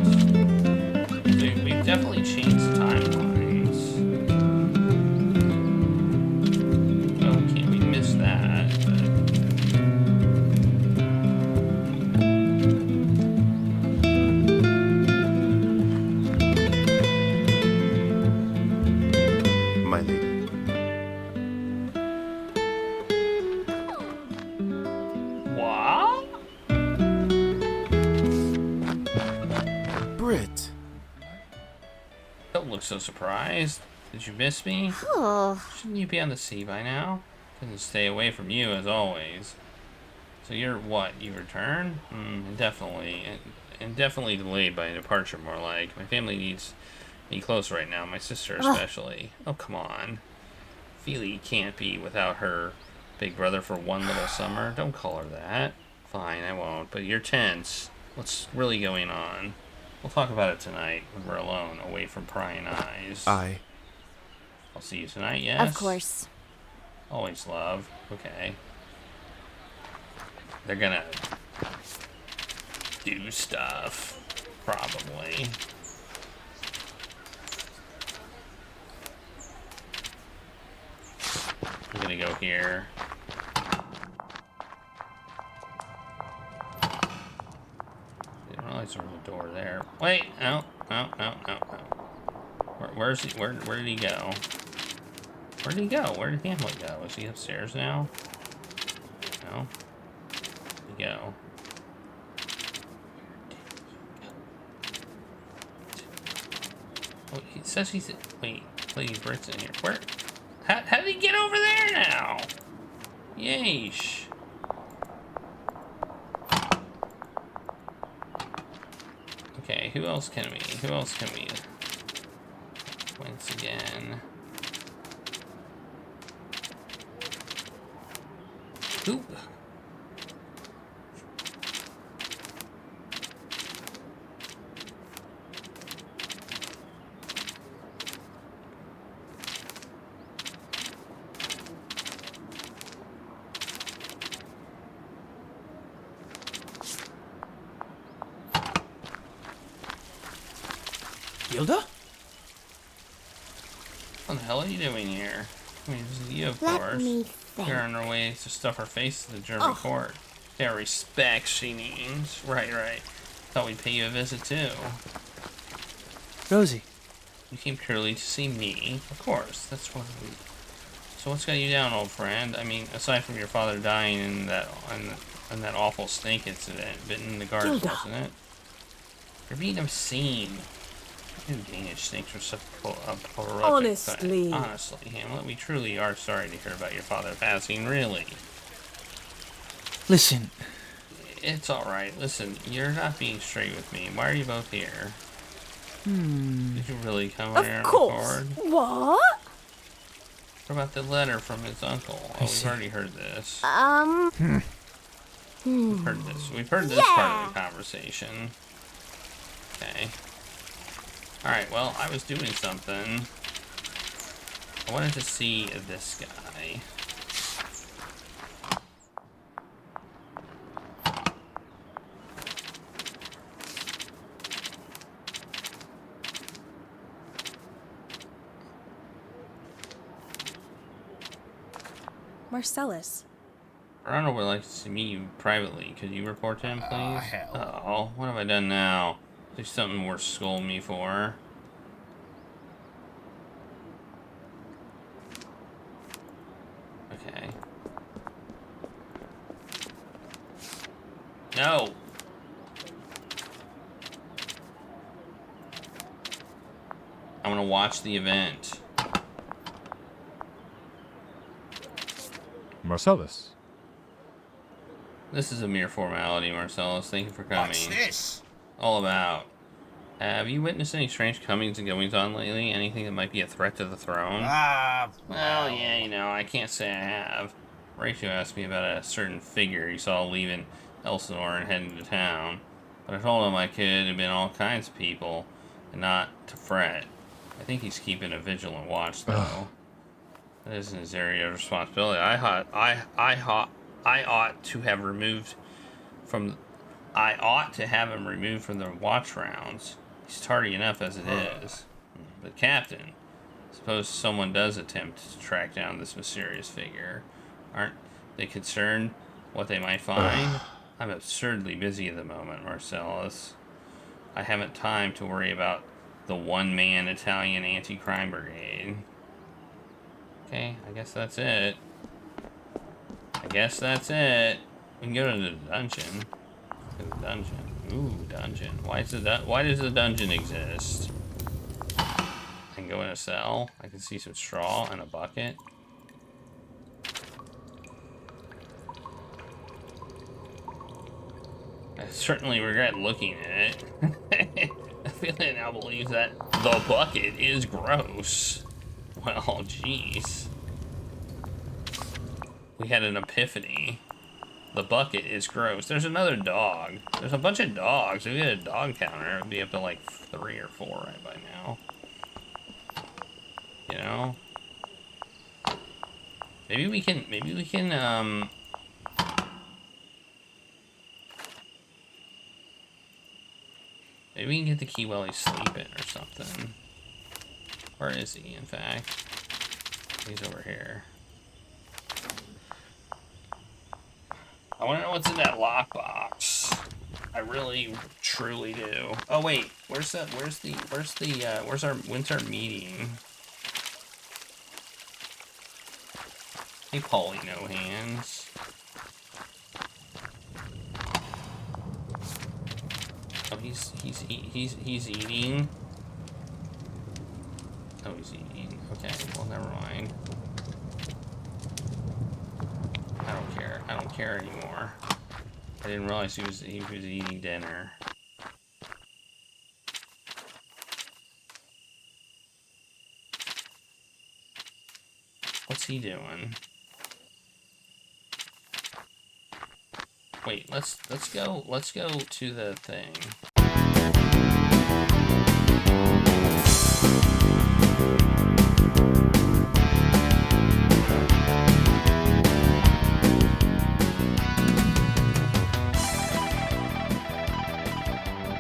We've definitely changed the timelines. Oh, can't we miss that? My lady. What? Brit. Don't look so surprised. Did you miss me? Oh, Shouldn't you be on the sea by now? Couldn't stay away from you as always. So you're what? You return? Indefinitely. Indefinitely delayed by a departure, more like. My family needs me close right now, my sister especially. Oh, come on. Ophelia can't be without her big brother for one little summer. Don't call her that. Fine, I won't. But you're tense. What's really going on? We'll talk about it tonight when we're alone, away from prying eyes. I. I'll see you tonight, yes? of course. Always love. Okay. They're gonna do stuff. Probably. I'm gonna go here. Didn't realize there was a door there. Wait! No. Where's he? Where did he go? Where did he go? Where did Hamlet go? Is he upstairs now? No. he go? Oh, he says he's... Wait, Lady Brit's in here. Where? How did he get over there now? Yeesh. Okay, who else can we? Who else can we? Once again. Ooh. Gilda? What the hell are you doing here? I mean, this is you, of Let course. me think. We're on our way to stuff our face to the German court. Yeah, respect, she means. Right, right. Thought we'd pay you a visit, too. Rosie. You came purely to see me? Of course, that's what we... So what's got you down, old friend? I mean, aside from your father dying in that awful snake incident, bitten in the guards, Gilda. wasn't it? You're being obscene. I knew Danish snakes were such a prolific Honestly. thing. Honestly, Hamlet, we truly are sorry to hear about your father passing, really. Listen. It's alright. Listen, you're not being straight with me. Why are you both here? Did you really come here on Of course. board? What? What about the letter from his uncle? Oh, we've see. already heard this. Hmm. We've heard this. We've heard this part of the conversation. Okay. Alright, well, I was doing something. I wanted to see this guy. Marcellus. Ronald would like to meet you privately. Could you report to him, please? Hell. Uh-oh, what have I done now? There's something worth scolding me for. Okay. No! I'm gonna watch the event. Marcellus. This is a mere formality, Marcellus. Thank you for coming. What's this? All about. Have you witnessed any strange comings and goings on lately? Anything that might be a threat to the throne? Well, yeah, you know, I can't say I have. Horatio asked me about a certain figure he saw leaving Elsinore and heading to town. But I told him I could have been all kinds of people, and not to fret. I think he's keeping a vigilant watch, though. That isn't his area of responsibility. I ought to have removed from... I ought to have him removed from the watch rounds. He's tardy enough as it is. But Captain, suppose someone does attempt to track down this mysterious figure. Aren't they concerned what they might find? I'm absurdly busy at the moment, Marcellus. I haven't time to worry about the one-man Italian anti-crime brigade. Okay, I guess that's it. We can go to the dungeon. Ooh, dungeon. Why does the dungeon exist? I can go in a cell. I can see some straw and a bucket. I certainly regret looking at it. I feel I now believe that the bucket is gross. Well, jeez. We had an epiphany. The bucket is gross. There's another dog. There's a bunch of dogs. If we had a dog counter, it would be up to like 3 or 4 right by now. You know? Maybe we can, maybe we can get the key while he's sleeping or something. Where is he, in fact? He's over here. I want to know what's in that lockbox. I really, truly do. Oh wait, where's our meeting? Hey, Paulie No Hands. He's eating. Oh, he's eating. Okay, well, never mind. I don't care. I don't care anymore. I didn't realize he was eating dinner. What's he doing? Wait, let's go to the thing.